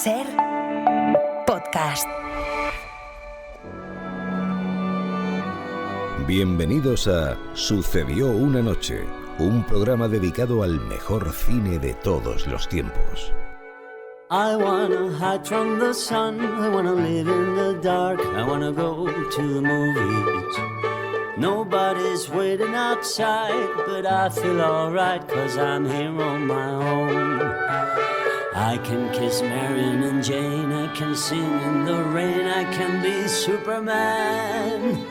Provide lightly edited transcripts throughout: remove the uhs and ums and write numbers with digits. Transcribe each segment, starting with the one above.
Ser podcast. Bienvenidos a Sucedió una noche, un programa dedicado al mejor cine de todos los tiempos. I wanna hide from the sun, I wanna live in the dark, I wanna go to the movies. Nobody's waiting outside, but I feel alright, 'cause I'm here on my own. I can kiss Marion and Jane, I can sing in the rain, I can be Superman.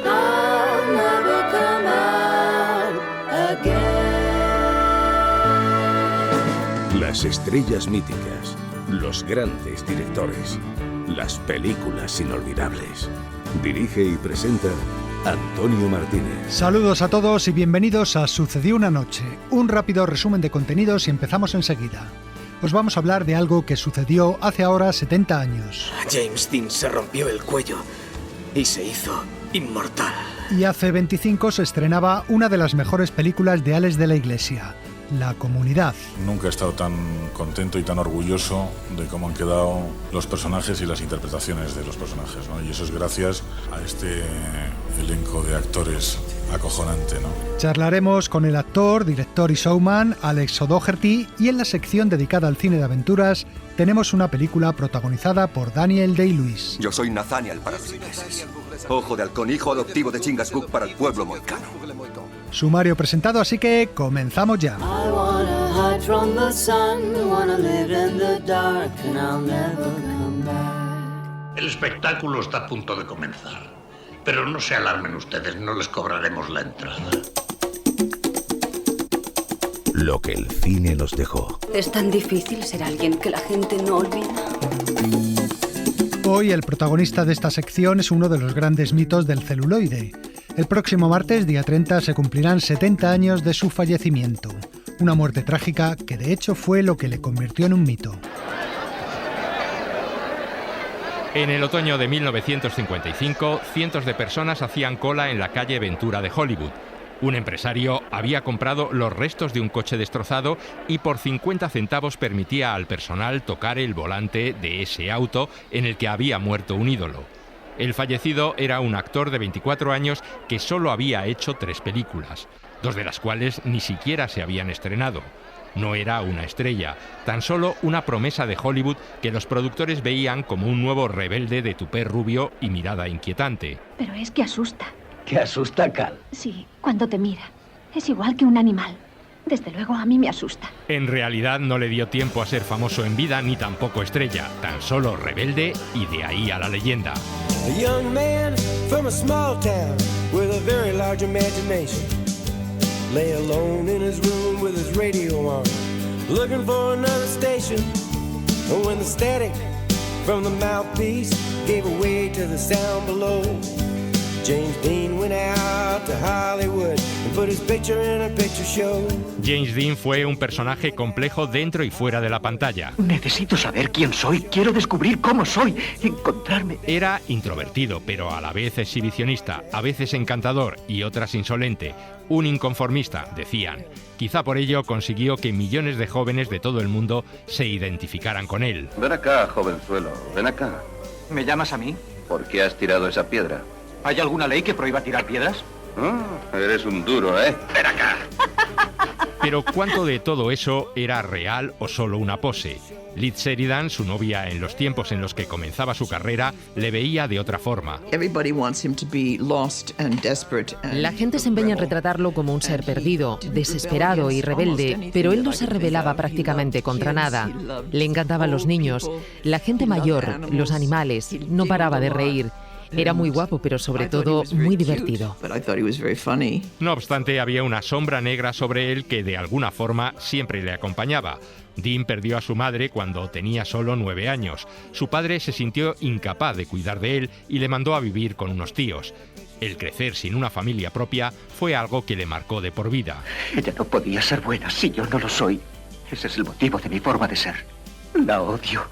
I'll never come out again. Las estrellas míticas, los grandes directores, las películas inolvidables. Dirige y presenta Antonio Martínez. Saludos a todos y bienvenidos a Sucedió una noche, un rápido resumen de contenidos y empezamos enseguida. Os vamos a hablar de algo que sucedió hace ahora 70 años. James Dean se rompió el cuello y se hizo inmortal. Y hace 25 se estrenaba una de las mejores películas de Ales de la Iglesia, La Comunidad. Nunca he estado tan contento y tan orgulloso de cómo han quedado los personajes y las interpretaciones de los personajes, ¿no? Y eso es gracias a este elenco de actores acojonante, ¿no? Charlaremos con el actor, director y showman Alex O'Doherty, y en la sección dedicada al cine de aventuras tenemos una película protagonizada por Daniel Day-Lewis. Yo soy Nathaniel para los ingleses. Ojo de halcón, hijo adoptivo de Chingascook para el pueblo moicano. Sumario presentado, así que comenzamos ya. I wanna hide from the sun, wanna live in the dark, and I'll never come back. El espectáculo está a punto de comenzar, pero no se alarmen ustedes, no les cobraremos la entrada. Lo que el cine nos dejó. Es tan difícil ser alguien que la gente no olvida. Hoy el protagonista de esta sección es uno de los grandes mitos del celuloide. El próximo martes, día 30, se cumplirán 70 años de su fallecimiento. Una muerte trágica que de hecho fue lo que le convirtió en un mito. En el otoño de 1955, cientos de personas hacían cola en la calle Ventura de Hollywood. Un empresario había comprado los restos de un coche destrozado y por 50 centavos permitía al personal tocar el volante de ese auto en el que había muerto un ídolo. El fallecido era un actor de 24 años que solo había hecho 3 películas, 2 de las cuales ni siquiera se habían estrenado. No era una estrella, tan solo una promesa de Hollywood que los productores veían como un nuevo rebelde de tupé rubio y mirada inquietante. Pero es que asusta. ¿Qué asusta, Cal? Sí, cuando te mira. Es igual que un animal. Desde luego a mí me asusta. En realidad no le dio tiempo a ser famoso en vida ni tampoco estrella, tan solo rebelde y de ahí a la leyenda. A young man from a small town with a very large imagination lay alone in his room with his radio on, looking for another station. And when the static from the mouthpiece gave way to the sound below, James Dean went out to Hollywood and put his picture in a picture show. James Dean fue un personaje complejo dentro y fuera de la pantalla. Necesito saber quién soy, quiero descubrir cómo soy, encontrarme. Era introvertido, pero a la vez exhibicionista, a veces encantador y otras insolente. Un inconformista, decían. Quizá por ello consiguió que millones de jóvenes de todo el mundo se identificaran con él. Ven acá, jovenzuelo, ven acá. ¿Me llamas a mí? ¿Por qué has tirado esa piedra? ¿Hay alguna ley que prohíba tirar piedras? Eres un duro, ¿eh? ¡Ven acá! Pero ¿cuánto de todo eso era real o solo una pose? Liz Sheridan, su novia en los tiempos en los que comenzaba su carrera, le veía de otra forma. La gente se empeña en retratarlo como un ser perdido, desesperado y rebelde, pero él no se rebelaba prácticamente contra nada. Le encantaban los niños, la gente mayor, los animales, no paraba de reír. Era muy guapo, pero sobre todo muy divertido. No obstante, había una sombra negra sobre él que de alguna forma siempre le acompañaba. Dean perdió a su madre cuando tenía solo 9 años. Su padre se sintió incapaz de cuidar de él y le mandó a vivir con unos tíos. El crecer sin una familia propia fue algo que le marcó de por vida. Ella no podía ser buena si yo no lo soy. Ese es el motivo de mi forma de ser. La odio.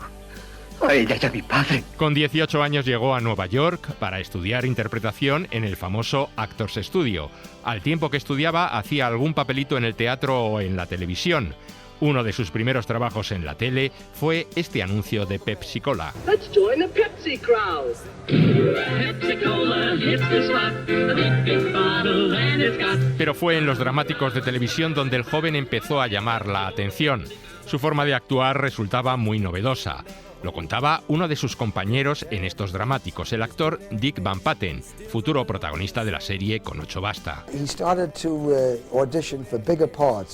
A ella y a mi padre. Con 18 años llegó a Nueva York para estudiar interpretación en el famoso Actors Studio. Al tiempo que estudiaba, hacía algún papelito en el teatro o en la televisión. Uno de sus primeros trabajos en la tele fue este anuncio de Pepsi Cola. Let's join the Pepsi crowd. Pepsi Cola hits the spot, a big bottle and it's got... Pero fue en los dramáticos de televisión donde el joven empezó a llamar la atención. Su forma de actuar resultaba muy novedosa. Lo contaba uno de sus compañeros en estos dramáticos, el actor Dick Van Patten, futuro protagonista de la serie Con 8 basta.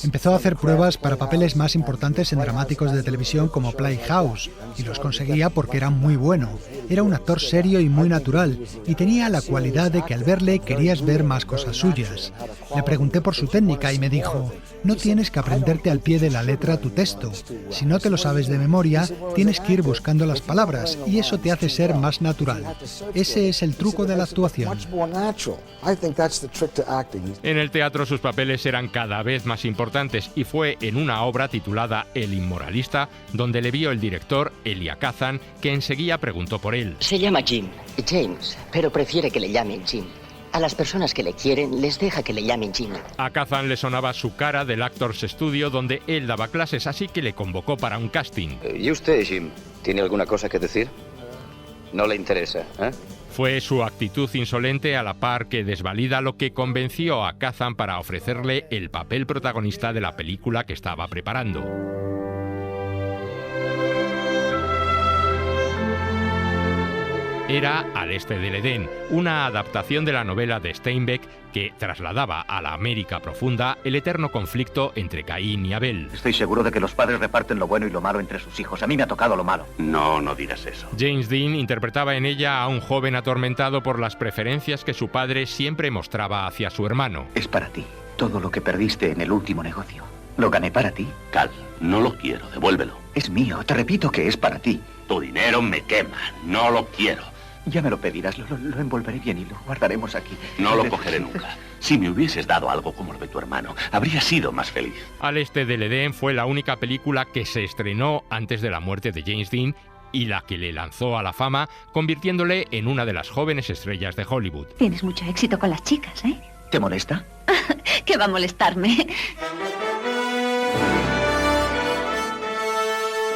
Empezó a hacer pruebas para papeles más importantes en dramáticos de televisión como Playhouse, y los conseguía porque era muy bueno. Era un actor serio y muy natural, y tenía la cualidad de que al verle querías ver más cosas suyas. Le pregunté por su técnica y me dijo: no tienes que aprenderte al pie de la letra tu texto. Si no te lo sabes de memoria, tienes que ir buscando las palabras, y eso te hace ser más natural. Ese es el truco de la actuación. En el teatro sus papeles eran cada vez más importantes, y fue en una obra titulada El Inmoralista donde le vio el director Elia Kazan, que enseguida preguntó por él. Se llama James, pero prefiere que le llamen Jim. A las personas que le quieren les deja que le llamen Jim. A Kazan le sonaba su cara del Actors Studio donde él daba clases, así que le convocó para un casting. ¿Y usted, Jim, tiene alguna cosa que decir? No le interesa, ¿eh? Fue su actitud insolente a la par que desvalida lo que convenció a Kazan para ofrecerle el papel protagonista de la película que estaba preparando. Era Al este del Edén, una adaptación de la novela de Steinbeck que trasladaba a la América profunda el eterno conflicto entre Caín y Abel. Estoy seguro de que los padres reparten lo bueno y lo malo entre sus hijos. A mí me ha tocado lo malo. No digas eso. James Dean interpretaba en ella a un joven atormentado por las preferencias que su padre siempre mostraba hacia su hermano. Es para ti. Todo lo que perdiste en el último negocio. Lo gané para ti. Cal, no lo quiero, devuélvelo. Es mío, te repito que es para ti. Tu dinero me quema, no lo quiero. Ya me lo pedirás, lo envolveré bien y lo guardaremos aquí. No lo cogeré nunca. Si me hubieses dado algo como lo de tu hermano, habría sido más feliz. Al este del Edén fue la única película que se estrenó antes de la muerte de James Dean y la que le lanzó a la fama, convirtiéndole en una de las jóvenes estrellas de Hollywood. Tienes mucho éxito con las chicas, ¿eh? ¿Te molesta? ¿Qué va a molestarme?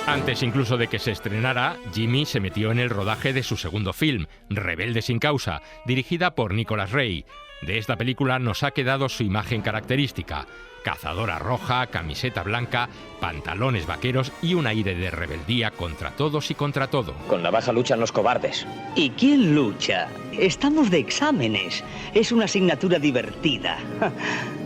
Antes incluso de que se estrenara, Jimmy se metió en el rodaje de su segundo film, Rebelde sin causa, dirigida por Nicholas Ray. De esta película nos ha quedado su imagen característica: cazadora roja, camiseta blanca, pantalones vaqueros y un aire de rebeldía contra todos y contra todo. Con navaja luchan los cobardes. ¿Y quién lucha? Estamos de exámenes. Es una asignatura divertida.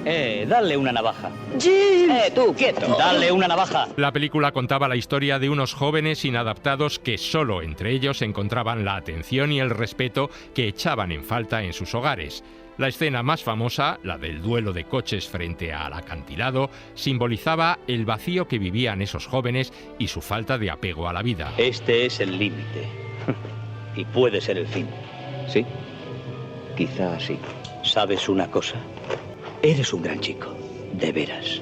Dale una navaja. ¡Jim! Tú, quieto. Dale una navaja. La película contaba la historia de unos jóvenes inadaptados que solo entre ellos encontraban la atención y el respeto que echaban en falta en sus hogares. La escena más famosa, la del duelo de coches frente al acantilado, simbolizaba el vacío que vivían esos jóvenes y su falta de apego a la vida. Este es el límite. Y puede ser el fin. ¿Sí? Quizá sí. ¿Sabes una cosa? Eres un gran chico. De veras.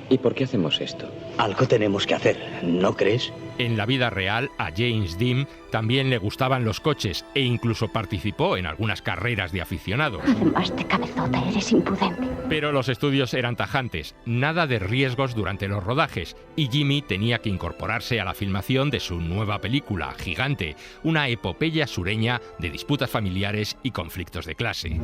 ¿Y por qué hacemos esto? Algo tenemos que hacer, ¿no crees? En la vida real, a James Dean también le gustaban los coches e incluso participó en algunas carreras de aficionados. Además de cabezota, eres impudente. Pero los estudios eran tajantes, nada de riesgos durante los rodajes, y Jimmy tenía que incorporarse a la filmación de su nueva película, Gigante, una epopeya sureña de disputas familiares y conflictos de clase.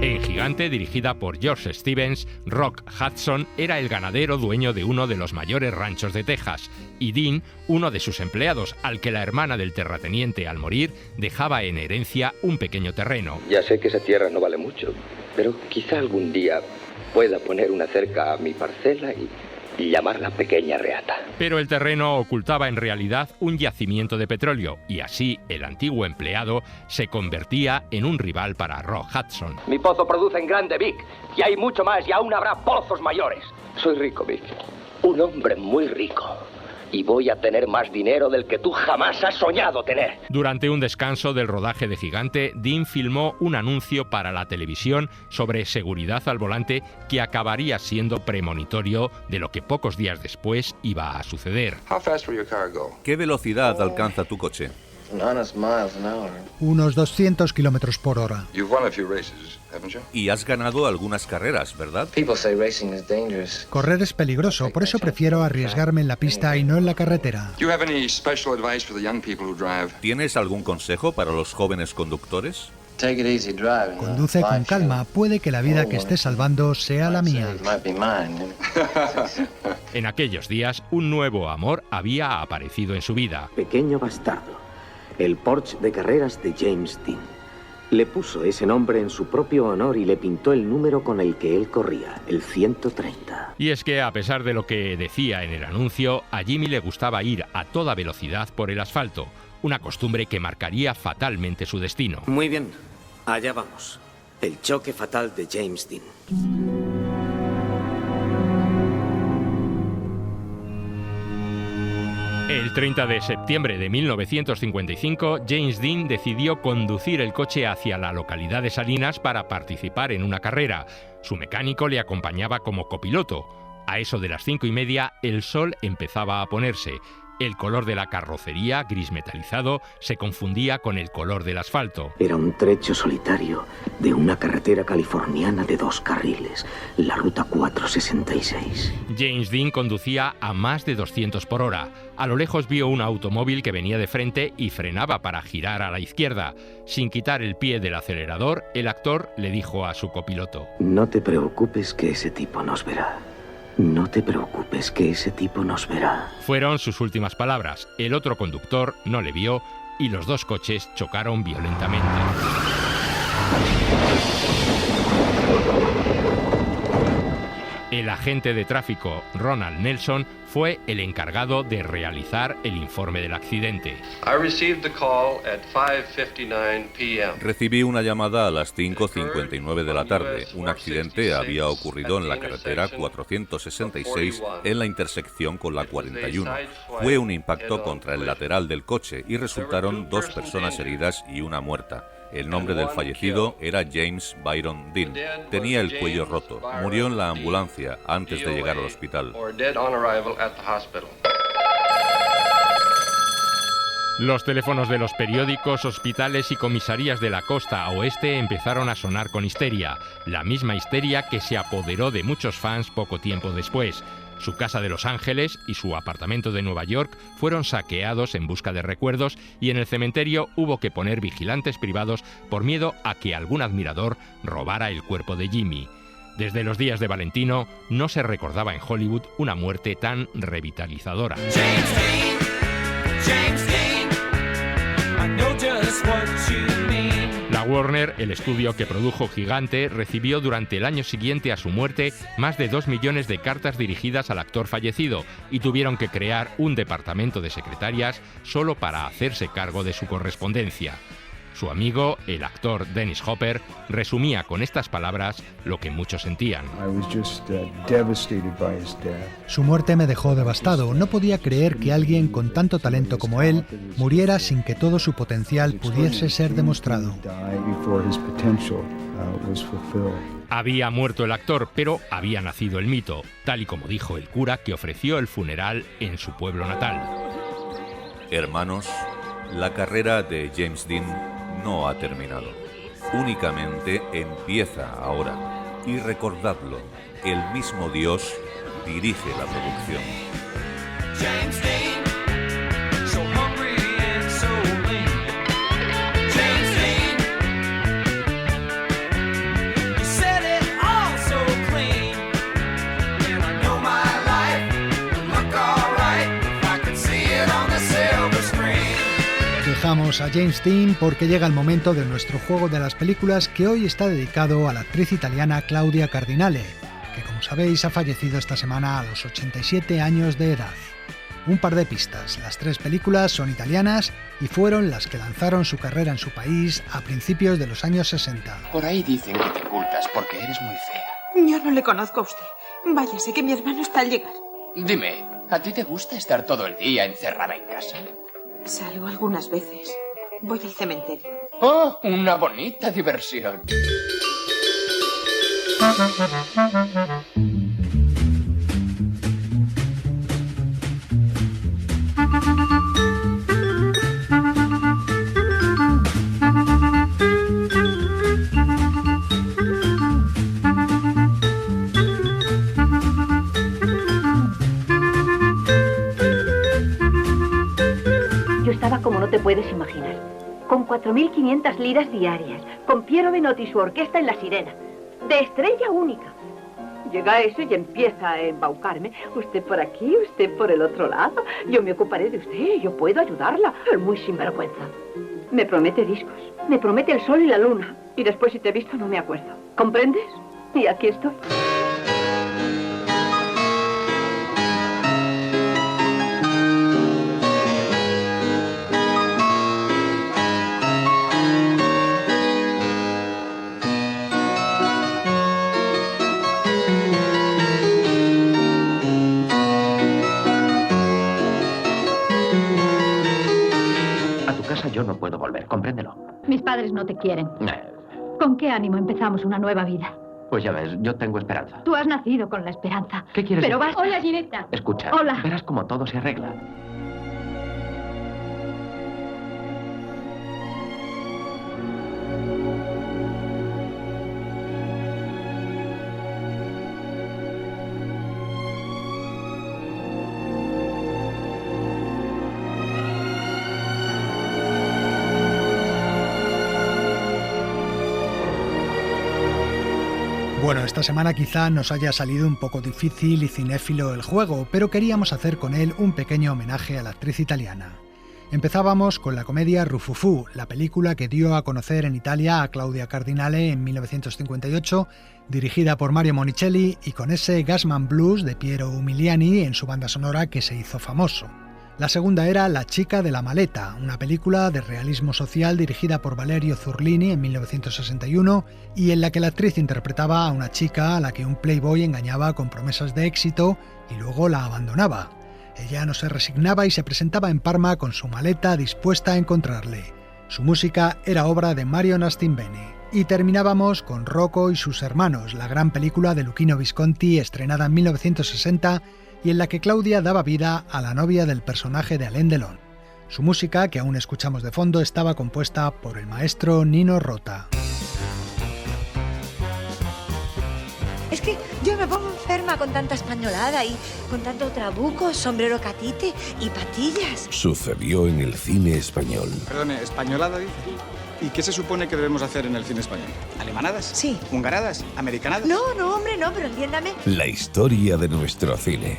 En Gigante, dirigida por George Stevens, Rock Hudson era el ganadero dueño de uno de los mayores ranchos de Texas, y Dean, uno de sus empleados, al que la hermana del terrateniente al morir dejaba en herencia un pequeño terreno. Ya sé que esa tierra no vale mucho, pero quizá algún día pueda poner una cerca a mi parcela y llamarla Pequeña Reata. Pero el terreno ocultaba en realidad un yacimiento de petróleo, y así el antiguo empleado se convertía en un rival para Rock Hudson. Mi pozo produce en grande, Vic, y hay mucho más y aún habrá pozos mayores. Soy rico, Vic. Un hombre muy rico. Y voy a tener más dinero del que tú jamás has soñado tener. Durante un descanso del rodaje de Gigante, Dean filmó un anuncio para la televisión sobre seguridad al volante que acabaría siendo premonitorio de lo que pocos días después iba a suceder. ¿Qué velocidad alcanza tu coche? Unos 200 kilómetros por hora. Y has ganado algunas carreras, ¿verdad? Correr es peligroso, por eso prefiero arriesgarme en la pista y no en la carretera. ¿Tienes algún consejo para los jóvenes conductores? Conduce con calma, puede que la vida que estés salvando sea la mía. En aquellos días, un nuevo amor había aparecido en su vida. Pequeño bastardo, el Porsche de carreras de James Dean. Le puso ese nombre en su propio honor y le pintó el número con el que él corría, el 130. Y es que, a pesar de lo que decía en el anuncio, a Jimmy le gustaba ir a toda velocidad por el asfalto, una costumbre que marcaría fatalmente su destino. Muy bien, allá vamos. El choque fatal de James Dean. El 30 de septiembre de 1955, James Dean decidió conducir el coche hacia la localidad de Salinas para participar en una carrera. Su mecánico le acompañaba como copiloto. A eso de las 5:30, el sol empezaba a ponerse. El color de la carrocería, gris metalizado, se confundía con el color del asfalto. Era un trecho solitario de una carretera californiana de 2 carriles, la ruta 466. James Dean conducía a más de 200 por hora. A lo lejos vio un automóvil que venía de frente y frenaba para girar a la izquierda. Sin quitar el pie del acelerador, el actor le dijo a su copiloto: No te preocupes que ese tipo nos verá. No te preocupes que ese tipo nos verá. Fueron sus últimas palabras. El otro conductor no le vio y los dos coches chocaron violentamente. El agente de tráfico Ronald Nelson fue el encargado de realizar el informe del accidente. Recibí una llamada a las 5:59 de la tarde. Un accidente había ocurrido en la carretera 466 en la intersección con la 41. Fue un impacto contra el lateral del coche y resultaron 2 personas heridas y una muerta. El nombre del fallecido era James Byron Dean. Tenía el cuello roto. Murió en la ambulancia antes de llegar al hospital. Los teléfonos de los periódicos, hospitales y comisarías de la costa oeste empezaron a sonar con histeria. La misma histeria que se apoderó de muchos fans poco tiempo después. Su casa de Los Ángeles y su apartamento de Nueva York fueron saqueados en busca de recuerdos y en el cementerio hubo que poner vigilantes privados por miedo a que algún admirador robara el cuerpo de Jimmy. Desde los días de Valentino no se recordaba en Hollywood una muerte tan revitalizadora. James Dean, I know just what you mean. La Warner, el estudio que produjo Gigante, recibió durante el año siguiente a su muerte más de 2 millones de cartas dirigidas al actor fallecido y tuvieron que crear un departamento de secretarias solo para hacerse cargo de su correspondencia. Su amigo, el actor Dennis Hopper, resumía con estas palabras lo que muchos sentían. Su muerte me dejó devastado. No podía creer que alguien con tanto talento como él muriera sin que todo su potencial pudiese ser demostrado. Había muerto el actor, pero había nacido el mito, tal y como dijo el cura que ofreció el funeral en su pueblo natal. Hermanos, la carrera de James Dean no ha terminado. Únicamente empieza ahora. Y recordadlo, el mismo Dios dirige la producción. James Dean, so hungry and so lean. James Dean, you said it all so clean. And I know my life would look alright if I could see it on the silver screen. Dejamos a James Dean porque llega el momento de nuestro juego de las películas, que hoy está dedicado a la actriz italiana Claudia Cardinale, que como sabéis ha fallecido esta semana a los 87 años de edad. Un par de pistas: las 3 películas son italianas y fueron las que lanzaron su carrera en su país a principios de los años 60. Por ahí dicen que te ocultas porque eres muy fea. Yo no le conozco a usted. Váyase, que mi hermano está al llegar. Dime, ¿a ti te gusta estar todo el día encerrada en casa? Salgo algunas veces. Voy al cementerio. ¡Oh, una bonita diversión! no te puedes imaginar. Con 4.500 liras diarias, con Piero Benotti y su orquesta en La Sirena. De estrella única. Llega eso y empieza a embaucarme. Usted por aquí, usted por el otro lado. Yo me ocuparé de usted, yo puedo ayudarla. Es muy sinvergüenza. Me promete discos, me promete el sol y la luna. Y después, si te he visto, no me acuerdo. ¿Comprendes? Y aquí estoy. Yo no puedo volver, compréndelo. Mis padres no te quieren. ¿Con qué ánimo empezamos una nueva vida? Pues ya ves, yo tengo esperanza. Tú has nacido con la esperanza. ¿Qué quieres Pero decir? vas... Hola, Ginetta. Escucha, Hola. verás cómo todo se arregla. Bueno, esta semana quizá nos haya salido un poco difícil y cinéfilo el juego, pero queríamos hacer con él un pequeño homenaje a la actriz italiana. Empezábamos con la comedia Rufufú, la película que dio a conocer en Italia a Claudia Cardinale en 1958, dirigida por Mario Monicelli y con ese Gasman Blues de Piero Umiliani en su banda sonora que se hizo famoso. La segunda era La chica de la maleta, una película de realismo social dirigida por Valerio Zurlini en 1961 y en la que la actriz interpretaba a una chica a la que un playboy engañaba con promesas de éxito y luego la abandonaba. Ella no se resignaba y se presentaba en Parma con su maleta dispuesta a encontrarle. Su música era obra de Mario Nascimbene. Y terminábamos con Rocco y sus hermanos, la gran película de Luchino Visconti estrenada en 1960 y en la que Claudia daba vida a la novia del personaje de Alain Delon. Su música, que aún escuchamos de fondo, estaba compuesta por el maestro Nino Rota. Es que yo me pongo enferma con tanta españolada y con tanto trabuco, sombrero catite y patillas. Sucedió en el cine español. Perdone, ¿españolada dice? ¿Y qué se supone que debemos hacer en el cine español? ¿Alemanadas? Sí. ¿Hungaradas? ¿Americanadas? No, hombre, no, pero entiéndame. La historia de nuestro cine.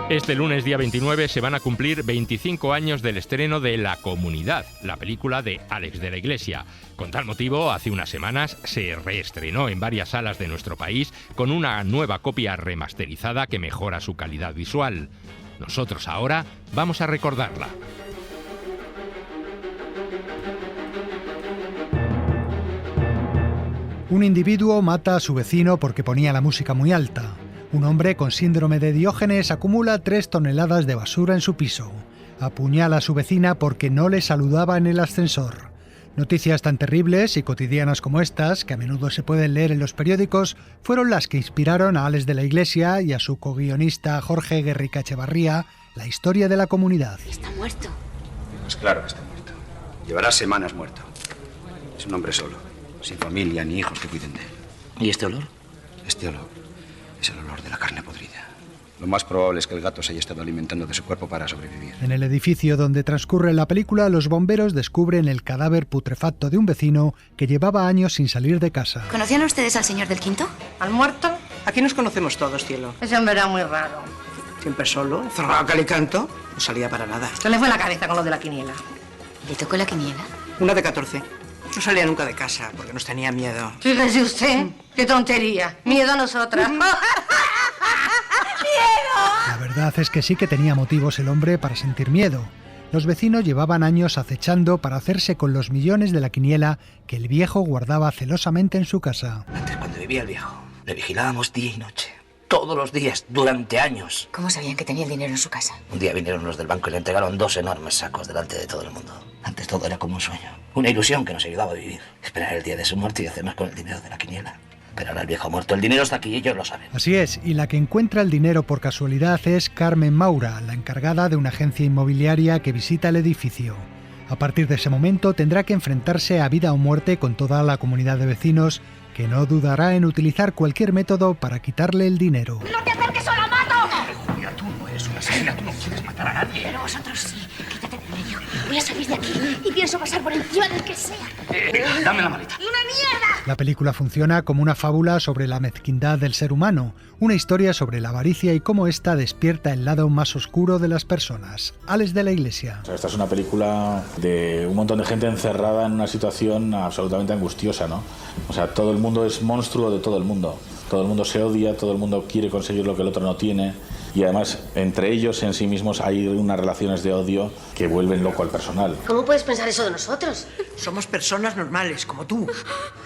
Este lunes, día 29, se van a cumplir 25 años del estreno de La Comunidad, la película de Alex de la Iglesia. Con tal motivo, hace unas semanas se reestrenó en varias salas de nuestro país con una nueva copia remasterizada que mejora su calidad visual. Nosotros ahora vamos a recordarla. Un individuo mata a su vecino porque ponía la música muy alta. Un hombre con síndrome de Diógenes acumula 3 toneladas de basura en su piso. Apuñala a su vecina porque no le saludaba en el ascensor. Noticias tan terribles y cotidianas como estas, que a menudo se pueden leer en los periódicos, fueron las que inspiraron a Alex de la Iglesia y a su coguionista Jorge Guerrica Echevarría la historia de La Comunidad. Está muerto. Pues claro que está muerto. Llevará semanas muerto. Es un hombre solo, sin familia ni hijos que cuiden de él. ¿Y este olor? Este olor es el olor de la carne podrida. Lo más probable es que el gato se haya estado alimentando de su cuerpo para sobrevivir. En el edificio donde transcurre la película, los bomberos descubren el cadáver putrefacto de un vecino que llevaba años sin salir de casa. ¿Conocían ustedes al señor del quinto? ¿Al muerto? Aquí nos conocemos todos, cielo. Ese hombre era muy raro. Siempre solo, encerrado a cal y canto, no salía para nada. ¿Qué le fue la cabeza con lo de la quiniela? ¿Le tocó la quiniela? Una de 14. No salía nunca de casa porque nos tenía miedo. Fíjese usted, qué tontería. Miedo a nosotras. ¡Miedo! La verdad es que sí que tenía motivos el hombre para sentir miedo. Los vecinos llevaban años acechando para hacerse con los millones de la quiniela que el viejo guardaba celosamente en su casa. Antes, cuando vivía el viejo, le vigilábamos día y noche. Todos los días, durante años. ¿Cómo sabían que tenía el dinero en su casa? Un día vinieron los del banco y le entregaron 2 enormes sacos delante de todo el mundo. Antes todo era como un sueño. Una ilusión que nos ayudaba a vivir. Esperar el día de su muerte y hacer más con el dinero de la quiniela. Pero ahora el viejo ha muerto. El dinero está aquí y ellos lo saben. Así es, y la que encuentra el dinero por casualidad es Carmen Maura, la encargada de una agencia inmobiliaria que visita el edificio. A partir de ese momento tendrá que enfrentarse a vida o muerte con toda la comunidad de vecinos, que no dudará en utilizar cualquier método para quitarle el dinero. ¡No te acerques o la mato! Julia, tú no eres una asesina, tú no quieres matar a nadie. Pero vosotros sí, quítate de medio. Voy a salir de aquí y pienso pasar por encima del que sea. Dame la maleta. ¡Y una mierda! La película funciona como una fábula sobre la mezquindad del ser humano, una historia sobre la avaricia y cómo ésta despierta el lado más oscuro de las personas. Alex de la Iglesia. Esta es una película de un montón de gente encerrada en una situación absolutamente angustiosa, ¿no? O sea, todo el mundo es monstruo de todo el mundo. Todo el mundo se odia, todo el mundo quiere conseguir lo que el otro no tiene y además entre ellos en sí mismos hay unas relaciones de odio que vuelven loco al personal. ¿Cómo puedes pensar eso de nosotros? Somos personas normales, como tú.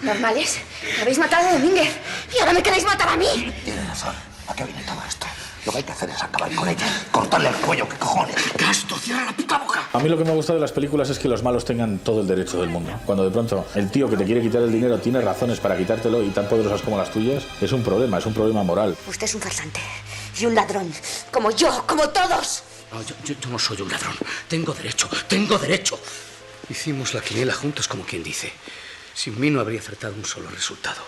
¿Normales? Habéis matado a Domínguez y ahora me queréis matar a mí. Tienes razón. ¿A qué viene todo esto? Lo que hay que hacer es acabar con ella, cortarle el cuello, ¿qué cojones? ¡Castro, cierra la puta boca! A mí lo que me gusta de las películas es que los malos tengan todo el derecho del mundo. Cuando de pronto el tío que te quiere quitar el dinero tiene razones para quitártelo y tan poderosas como las tuyas, es un problema moral. Usted es un farsante y un ladrón, como yo, como todos. No, yo no soy un ladrón. Tengo derecho. Hicimos la quiniela juntos, como quien dice. Sin mí no habría acertado un solo resultado.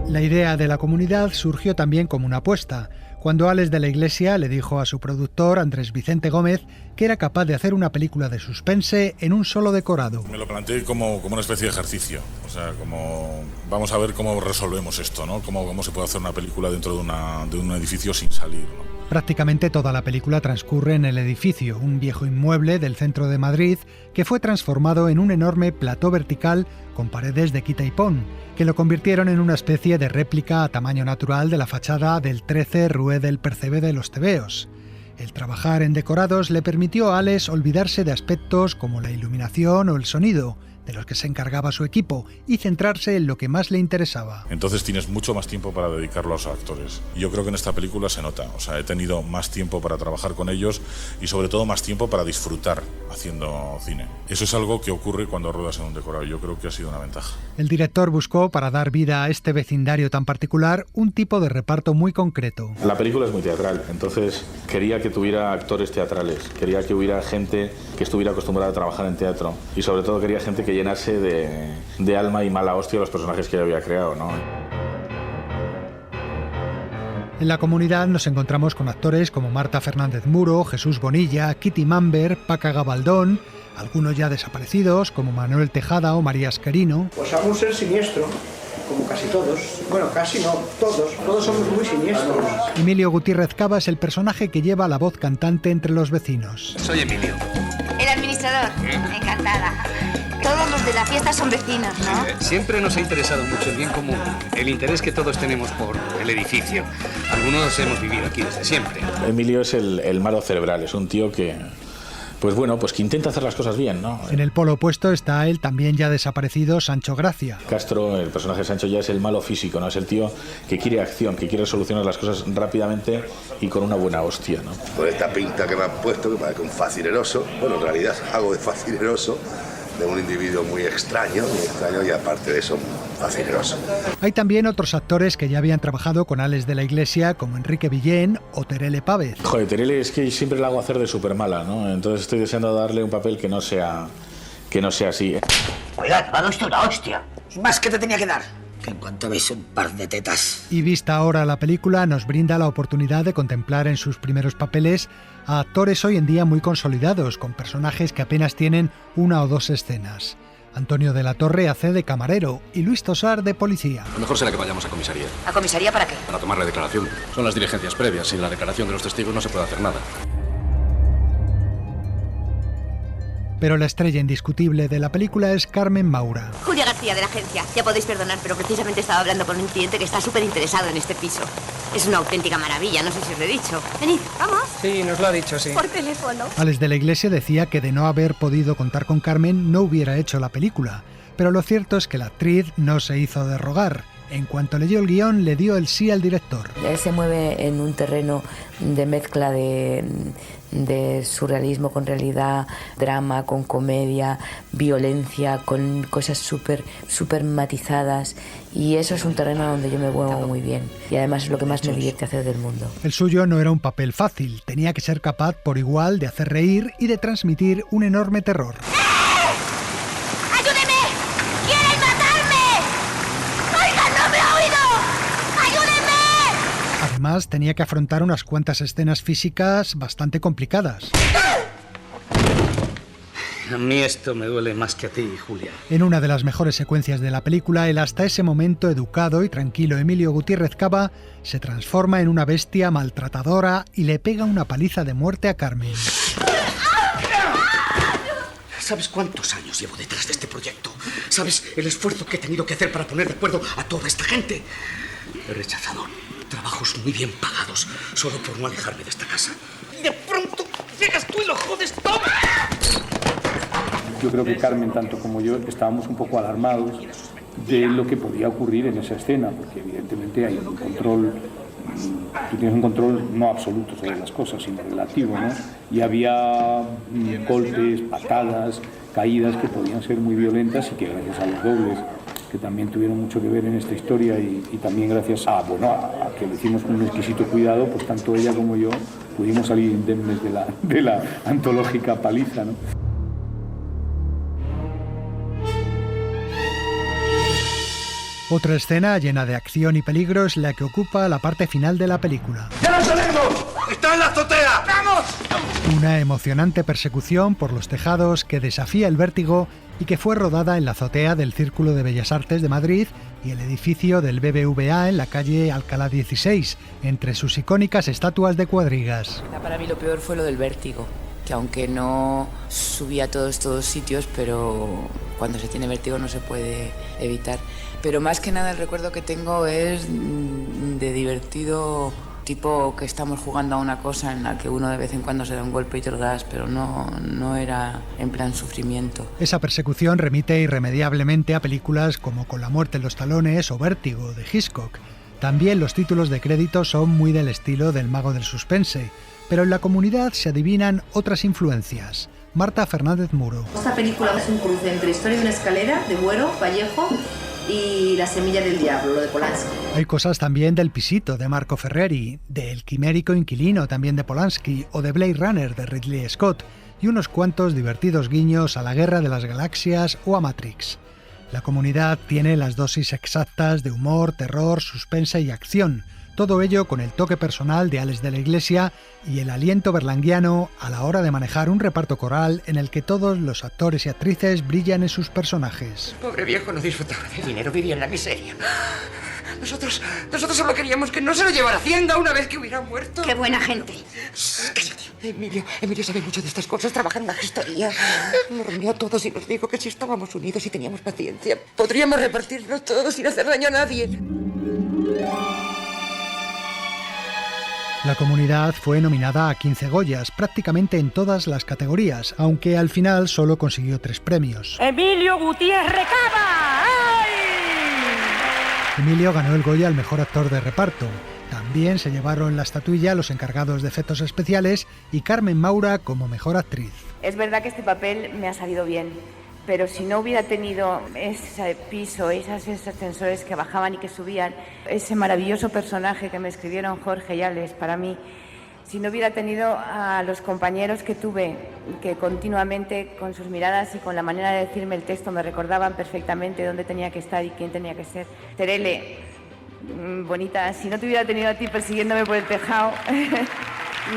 La idea de la comunidad surgió también como una apuesta, cuando Alex de la Iglesia le dijo a su productor, Andrés Vicente Gómez, que era capaz de hacer una película de suspense en un solo decorado. Me lo planteé como una especie de ejercicio, o sea, como vamos a ver cómo resolvemos esto, ¿no? Cómo se puede hacer una película dentro de un edificio sin salir, ¿no? Prácticamente toda la película transcurre en el edificio, un viejo inmueble del centro de Madrid que fue transformado en un enorme plató vertical con paredes de quita y pon, que lo convirtieron en una especie de réplica a tamaño natural de la fachada del 13 Rue del Percebe de los Tebeos. El trabajar en decorados le permitió a Alex olvidarse de aspectos como la iluminación o el sonido, de los que se encargaba su equipo, y centrarse en lo que más le interesaba. Entonces tienes mucho más tiempo para dedicarlo a los actores. Y yo creo que en esta película se nota. O sea, he tenido más tiempo para trabajar con ellos y sobre todo más tiempo para disfrutar haciendo cine. Eso es algo que ocurre cuando ruedas en un decorado. Yo creo que ha sido una ventaja. El director buscó, para dar vida a este vecindario tan particular, un tipo de reparto muy concreto. La película es muy teatral, entonces quería que tuviera actores teatrales, quería que hubiera gente que estuviera acostumbrada a trabajar en teatro y sobre todo quería gente que llenase de alma y mala hostia a los personajes que yo había creado, ¿no? En la comunidad nos encontramos con actores como Marta Fernández Muro, Jesús Bonilla, Kitty Mamber, Paca Gabaldón, algunos ya desaparecidos como Manuel Tejada o María Asquerino. Pues a un ser siniestro, como casi todos. Bueno, casi no, todos somos muy siniestros. Emilio Gutiérrez Cava es el personaje que lleva la voz cantante entre los vecinos. Soy Emilio. El administrador, encantada. Todos los de la fiesta son vecinos, ¿no? Siempre nos ha interesado mucho el bien común, el interés que todos tenemos por el edificio. Algunos hemos vivido aquí desde siempre. Emilio es el malo cerebral, es un tío que, pues bueno, pues que intenta hacer las cosas bien, ¿no? En el polo opuesto está el también ya desaparecido Sancho Gracia. Castro, el personaje de Sancho, ya es el malo físico, ¿no? Es el tío que quiere acción, que quiere solucionar las cosas rápidamente y con una buena hostia, ¿no? Con esta pinta que me han puesto, que parece un facineroso, bueno, en realidad hago de facineroso, de un individuo muy extraño y aparte de eso, facineroso. Hay también otros actores que ya habían trabajado con Alex de la Iglesia, como Enrique Villén o Terele Pávez. Joder, Terele es que siempre la hago hacer de supermala, ¿no? Entonces estoy deseando darle un papel que no sea así. Cuidado, te va a dar usted una hostia. ¿Y más que te tenía que dar? Que en cuanto veis un par de tetas. Y vista ahora la película, nos brinda la oportunidad de contemplar en sus primeros papeles a actores hoy en día muy consolidados, con personajes que apenas tienen una o dos escenas. Antonio de la Torre hace de camarero y Luis Tosar de policía. Lo mejor será que vayamos a comisaría. ¿A comisaría para qué? Para tomar la declaración. Son las diligencias previas. Sin la declaración de los testigos no se puede hacer nada. Pero la estrella indiscutible de la película es Carmen Maura. Julia García, de la agencia. Ya podéis perdonar, pero precisamente estaba hablando con un cliente que está súper interesado en este piso. Es una auténtica maravilla, no sé si os lo he dicho. Venid, vamos. Sí, nos lo ha dicho, sí. Por teléfono. Alex de la Iglesia decía que de no haber podido contar con Carmen no hubiera hecho la película. Pero lo cierto es que la actriz no se hizo de rogar. En cuanto leyó el guión, le dio el sí al director. Él se mueve en un terreno de mezcla de surrealismo con realidad, drama con comedia, violencia, con cosas súper matizadas. Y eso es un terreno donde yo me muevo muy bien. Y además es lo que más me divierte hacer del mundo. El suyo no era un papel fácil. Tenía que ser capaz por igual de hacer reír y de transmitir un enorme terror. Además, tenía que afrontar unas cuantas escenas físicas bastante complicadas. A mí esto me duele más que a ti, Julia. En una de las mejores secuencias de la película, el hasta ese momento educado y tranquilo Emilio Gutiérrez Cava se transforma en una bestia maltratadora y le pega una paliza de muerte a Carmen. ¿Sabes cuántos años llevo detrás de este proyecto? ¿Sabes el esfuerzo que he tenido que hacer para poner de acuerdo a toda esta gente? He rechazado trabajos muy bien pagados solo por no alejarme de esta casa. Y de pronto llegas tú y lo jodes todo. Yo creo que Carmen, tanto como yo, estábamos un poco alarmados de lo que podía ocurrir en esa escena, porque evidentemente hay un control, tú tienes un control no absoluto sobre las cosas, sino relativo, ¿no? Y había golpes, patadas, caídas que podían ser muy violentas y que gracias a los dobles, que también tuvieron mucho que ver en esta historia y también gracias a que lo hicimos con un exquisito cuidado, pues tanto ella como yo pudimos salir indemnes de la antológica paliza, ¿no? Otra escena llena de acción y peligro es la que ocupa la parte final de la película. ¡Ya nos salimos! ¡Está en la azotea! ¡Vamos! Una emocionante persecución por los tejados que desafía el vértigo y que fue rodada en la azotea del Círculo de Bellas Artes de Madrid y el edificio del BBVA en la calle Alcalá 16, entre sus icónicas estatuas de cuadrigas. Para mí lo peor fue lo del vértigo, que aunque no subía a todos sitios, pero cuando se tiene vértigo no se puede evitar. Pero más que nada el recuerdo que tengo es de divertido, tipo que estamos jugando a una cosa en la que uno de vez en cuando se da un golpe y te lo das, pero no era en plan sufrimiento. Esa persecución remite irremediablemente a películas como Con la muerte en los talones o Vértigo, de Hitchcock. También los títulos de crédito son muy del estilo del mago del suspense, pero en La Comunidad se adivinan otras influencias. Marta Fernández Muro. Esta película es un cruce entre Historia de una escalera, de Buero, Vallejo, y La semilla del diablo, lo de Polanski. Hay cosas también del Pisito, de Marco Ferreri, de El quimérico inquilino, también de Polanski, o de Blade Runner, de Ridley Scott, y unos cuantos divertidos guiños a La Guerra de las Galaxias o a Matrix. La Comunidad tiene las dosis exactas de humor, terror, suspense y acción, todo ello con el toque personal de Alex de la Iglesia y el aliento berlanguiano a la hora de manejar un reparto coral en el que todos los actores y actrices brillan en sus personajes. Pobre viejo no disfrutaba de dinero, vivía en la miseria. Nosotros solo queríamos que no se lo llevara Hacienda una vez que hubiera muerto. ¡Qué buena gente! Cállate. Emilio sabe mucho de estas cosas, trabaja en la gestoría. Nos reunió a todos y nos dijo que si estábamos unidos y teníamos paciencia, podríamos repartirlo todo sin hacer daño a nadie. La Comunidad fue nominada a 15 Goyas, prácticamente en todas las categorías, aunque al final solo consiguió 3 premios. ¡Emilio Gutiérrez Cava! Emilio ganó el Goya al mejor actor de reparto. También se llevaron la estatuilla los encargados de efectos especiales y Carmen Maura como mejor actriz. Es verdad que este papel me ha salido bien, pero si no hubiera tenido ese piso, esos ascensores que bajaban y que subían, ese maravilloso personaje que me escribieron Jorge y Alex para mí, si no hubiera tenido a los compañeros que tuve, que continuamente con sus miradas y con la manera de decirme el texto me recordaban perfectamente dónde tenía que estar y quién tenía que ser. Terele, bonita, si no te hubiera tenido a ti persiguiéndome por el tejado,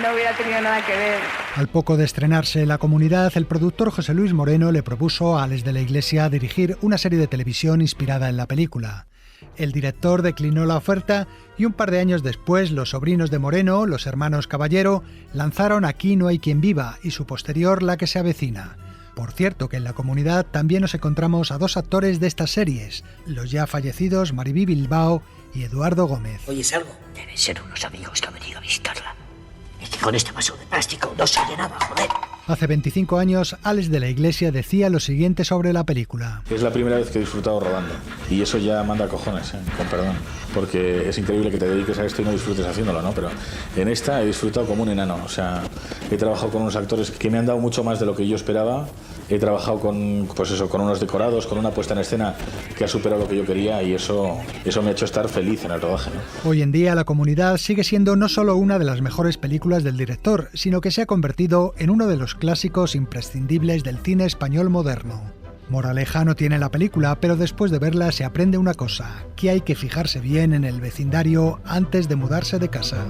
no hubiera tenido nada que ver. Al poco de estrenarse La Comunidad, el productor José Luis Moreno le propuso a Alex de la Iglesia dirigir una serie de televisión inspirada en la película. El director declinó la oferta y un par de años después los sobrinos de Moreno, los hermanos Caballero, lanzaron Aquí no hay quien viva y su posterior La que se avecina. Por cierto que en La Comunidad también nos encontramos a 2 actores de estas series, los ya fallecidos Maribí Bilbao y Eduardo Gómez. ¿Oyes algo? Deben ser unos amigos que han venido a visitarla. Es que con este vaso de plástico no se llenaba, joder. Hace 25 años, Alex de la Iglesia decía lo siguiente sobre la película. Es la primera vez que he disfrutado rodando. Y eso ya manda cojones, con perdón. Porque es increíble que te dediques a esto y no disfrutes haciéndolo, ¿no? Pero en esta he disfrutado como un enano. O sea, he trabajado con unos actores que me han dado mucho más de lo que yo esperaba. He trabajado con unos decorados, con una puesta en escena que ha superado lo que yo quería y eso me ha hecho estar feliz en el rodaje, ¿no? Hoy en día La Comunidad sigue siendo no solo una de las mejores películas del director, sino que se ha convertido en uno de los clásicos imprescindibles del cine español moderno. Moraleja no tiene la película, pero después de verla se aprende una cosa, que hay que fijarse bien en el vecindario antes de mudarse de casa.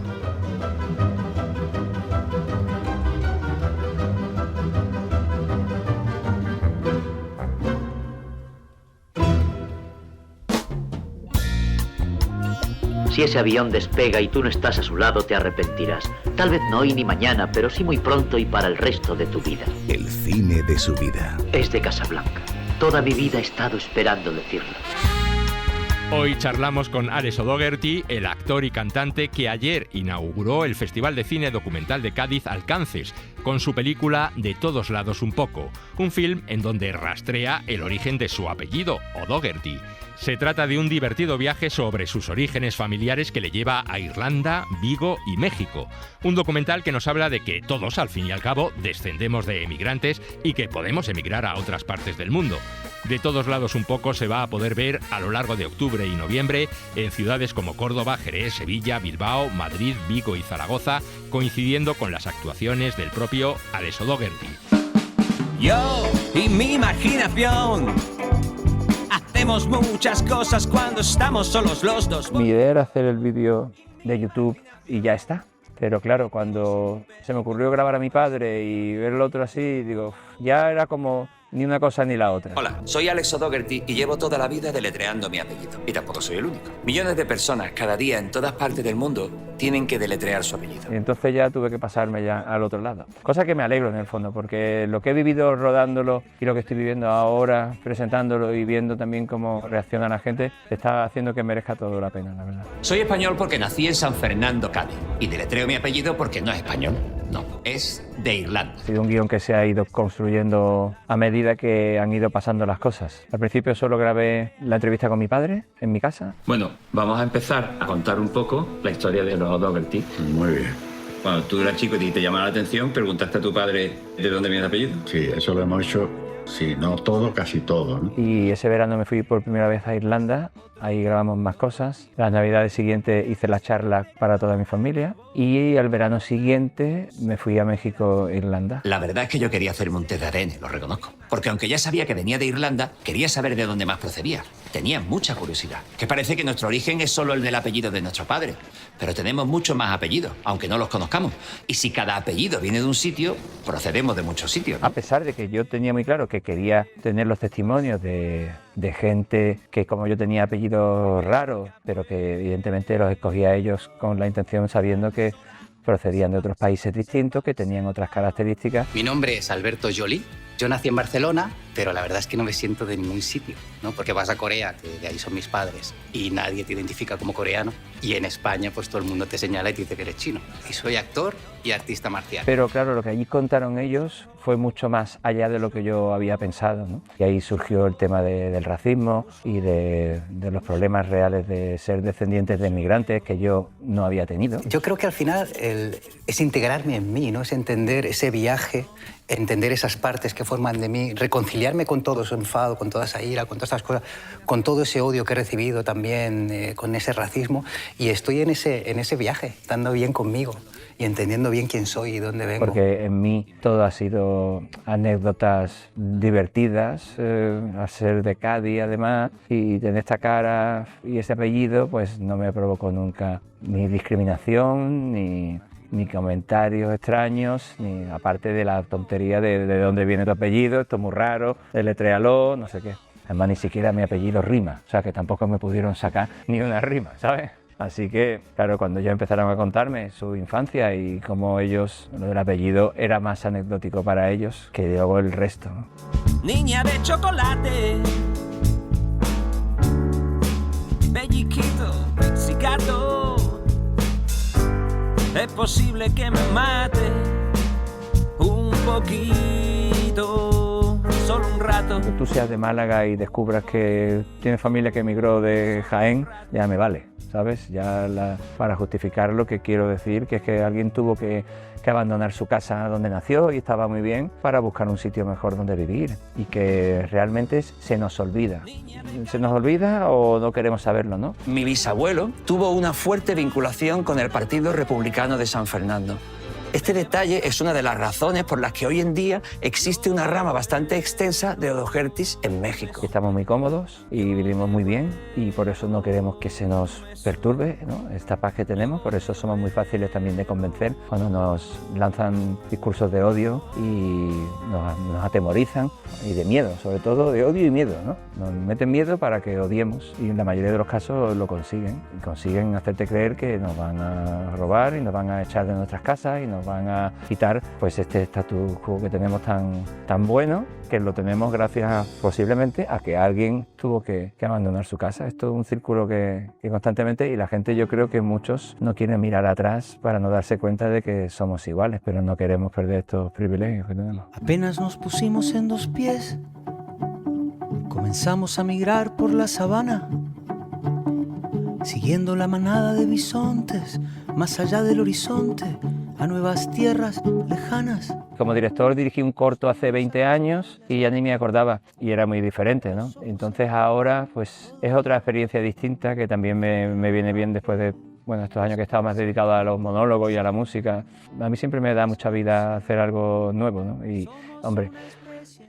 Si ese avión despega y tú no estás a su lado, te arrepentirás. Tal vez no hoy ni mañana, pero sí muy pronto y para el resto de tu vida. El cine de su vida. Es de Casablanca. Toda mi vida he estado esperando decirlo. Hoy charlamos con Alex O'Doherty, el actor y cantante que ayer inauguró el Festival de Cine Documental de Cádiz Alcances, con su película De todos lados un poco, un film en donde rastrea el origen de su apellido, O'Doherty. Se trata de un divertido viaje sobre sus orígenes familiares que le lleva a Irlanda, Vigo y México. Un documental que nos habla de que todos, al fin y al cabo, descendemos de emigrantes y que podemos emigrar a otras partes del mundo. De todos lados un poco se va a poder ver a lo largo de octubre y noviembre en ciudades como Córdoba, Jerez, Sevilla, Bilbao, Madrid, Vigo y Zaragoza, coincidiendo con las actuaciones del propio Alex O'Doherty. Yo y mi imaginación hacemos muchas cosas cuando estamos solos los dos. Mi idea era hacer el vídeo de YouTube y ya está. Pero claro, cuando se me ocurrió grabar a mi padre y ver el otro así, digo, ya era como ni una cosa ni la otra. Hola, soy Alex O'Doherty y llevo toda la vida deletreando mi apellido. Y tampoco soy el único. Millones de personas cada día en todas partes del mundo tienen que deletrear su apellido. Y entonces ya tuve que pasarme ya al otro lado. Cosa que me alegro en el fondo, porque lo que he vivido rodándolo y lo que estoy viviendo ahora, presentándolo y viendo también cómo reacciona la gente, está haciendo que merezca todo la pena, la verdad. Soy español porque nací en San Fernando, Cádiz. Y deletreo mi apellido porque no es español. No, es de Irlanda. Ha sido un guión que se ha ido construyendo a medida que han ido pasando las cosas. Al principio solo grabé la entrevista con mi padre en mi casa. Bueno, vamos a empezar a contar un poco la historia de los O'Doherty. Muy bien. Cuando tú eras chico y te llamaba la atención, ¿preguntaste a tu padre de dónde viene el apellido? Sí, eso lo hemos hecho, sí, no todo, casi todo, ¿no? Y ese verano me fui por primera vez a Irlanda. Ahí grabamos más cosas. Las navidades siguientes hice la charla para toda mi familia. Y al verano siguiente me fui a México, Irlanda. La verdad es que yo quería hacerme un test de ADN, lo reconozco. Porque aunque ya sabía que venía de Irlanda, quería saber de dónde más procedía. Tenía mucha curiosidad. Que parece que nuestro origen es solo el del apellido de nuestro padre. Pero tenemos muchos más apellidos, aunque no los conozcamos. Y si cada apellido viene de un sitio, procedemos de muchos sitios, ¿no? A pesar de que yo tenía muy claro que quería tener los testimonios de gente que, como yo tenía apellidos raros, pero que evidentemente los escogía a ellos con la intención, sabiendo que procedían de otros países distintos, que tenían otras características. Mi nombre es Alberto Joly. Yo nací en Barcelona, pero la verdad es que no me siento de ningún sitio, ¿no? Porque vas a Corea, que de ahí son mis padres, y nadie te identifica como coreano. Y en España, pues todo el mundo te señala y te dice que eres chino. Y soy actor y artista marcial. Pero claro, lo que allí contaron ellos fue mucho más allá de lo que yo había pensado, ¿no? Y ahí surgió el tema del racismo y de los problemas reales de ser descendientes de inmigrantes que yo no había tenido. Yo creo que al final es integrarme en mí, ¿no? Es entender ese viaje, entender esas partes que forman de mí, reconciliarme con todo ese enfado, con toda esa ira, con todas estas cosas, con todo ese odio que he recibido también, con ese racismo. Y estoy en ese viaje, estando bien conmigo y entendiendo bien quién soy y dónde vengo. Porque en mí todo ha sido anécdotas divertidas, al ser de Cádiz además, y tener esta cara y ese apellido, pues no me provocó nunca ni discriminación, ni comentarios extraños, ni aparte de la tontería de dónde viene tu apellido, esto es muy raro, deletréalo, no sé qué. Además ni siquiera mi apellido rima, o sea que tampoco me pudieron sacar ni una rima, ¿sabes? Así que, claro, cuando ya empezaron a contarme su infancia y cómo ellos, lo del apellido era más anecdótico para ellos que luego el resto, ¿no? Niña de chocolate, belliquito, pizzicato, es posible que me mate un poquito, solo un rato. Que tú seas de Málaga y descubras que tienes familia que emigró de Jaén, ya me vale, ¿sabes? Ya para justificar lo que quiero decir, que es que alguien tuvo que abandonar su casa donde nació y estaba muy bien para buscar un sitio mejor donde vivir, y que realmente se nos olvida. ¿Se nos olvida o no queremos saberlo, no? Mi bisabuelo tuvo una fuerte vinculación con el Partido Republicano de San Fernando. Este detalle es una de las razones por las que hoy en día existe una rama bastante extensa de Odohertis en México. Estamos muy cómodos y vivimos muy bien y por eso no queremos que se nos perturbe, ¿no?, esta paz que tenemos. Por eso somos muy fáciles también de convencer cuando nos lanzan discursos de odio y nos atemorizan, y de miedo, sobre todo de odio y miedo, ¿no? Nos meten miedo para que odiemos y en la mayoría de los casos lo consiguen. Y consiguen hacerte creer que nos van a robar y nos van a echar de nuestras casas y nos van a quitar pues este status quo que tenemos tan bueno, que lo tenemos gracias posiblemente a que alguien tuvo que abandonar su casa. Esto es un círculo que constantemente, y la gente, yo creo que muchos no quieren mirar atrás para no darse cuenta de que somos iguales, pero no queremos perder estos privilegios que tenemos. Apenas nos pusimos en 2 pies, comenzamos a migrar por la sabana, siguiendo la manada de bisontes, más allá del horizonte, a nuevas tierras lejanas. Como director dirigí un corto hace 20 años y ya ni me acordaba, y era muy diferente, ¿no? Entonces ahora pues es otra experiencia distinta que también me viene bien después de estos años que he estado más dedicado a los monólogos y a la música. A mí siempre me da mucha vida hacer algo nuevo, ¿no? Y, hombre,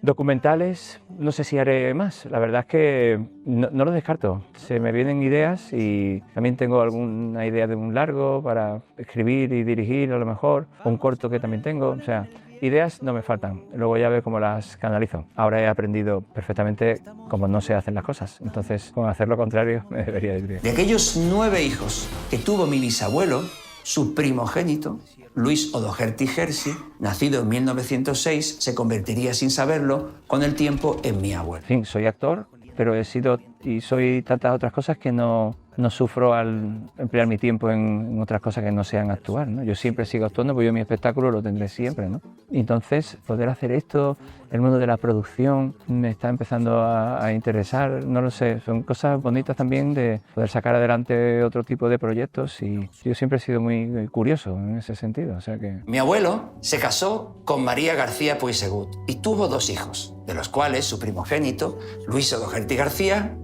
documentales, no sé si haré más. La verdad es que no lo descarto. Se me vienen ideas y también tengo alguna idea de un largo para escribir y dirigir a lo mejor, o un corto que también tengo. O sea, ideas no me faltan. Luego ya veo cómo las canalizo. Ahora he aprendido perfectamente cómo no se hacen las cosas. Entonces, con hacer lo contrario, me debería ir bien. De aquellos 9 hijos que tuvo mi bisabuelo, su primogénito, Luis Odoherty Hersi, nacido en 1906, se convertiría sin saberlo con el tiempo en mi abuelo. En fin, soy actor, pero he sido y soy tantas otras cosas que no sufro al emplear mi tiempo en otras cosas que no sean actuar, ¿no? Yo siempre sigo actuando porque yo mi espectáculo lo tendré siempre, ¿no? Y entonces, poder hacer esto, el mundo de la producción me está empezando a interesar, no lo sé, son cosas bonitas también de poder sacar adelante otro tipo de proyectos, y yo siempre he sido muy curioso en ese sentido, o sea que... Mi abuelo se casó con María García Puigsegut y tuvo 2 hijos, de los cuales su primogénito, Luis Odoherty García,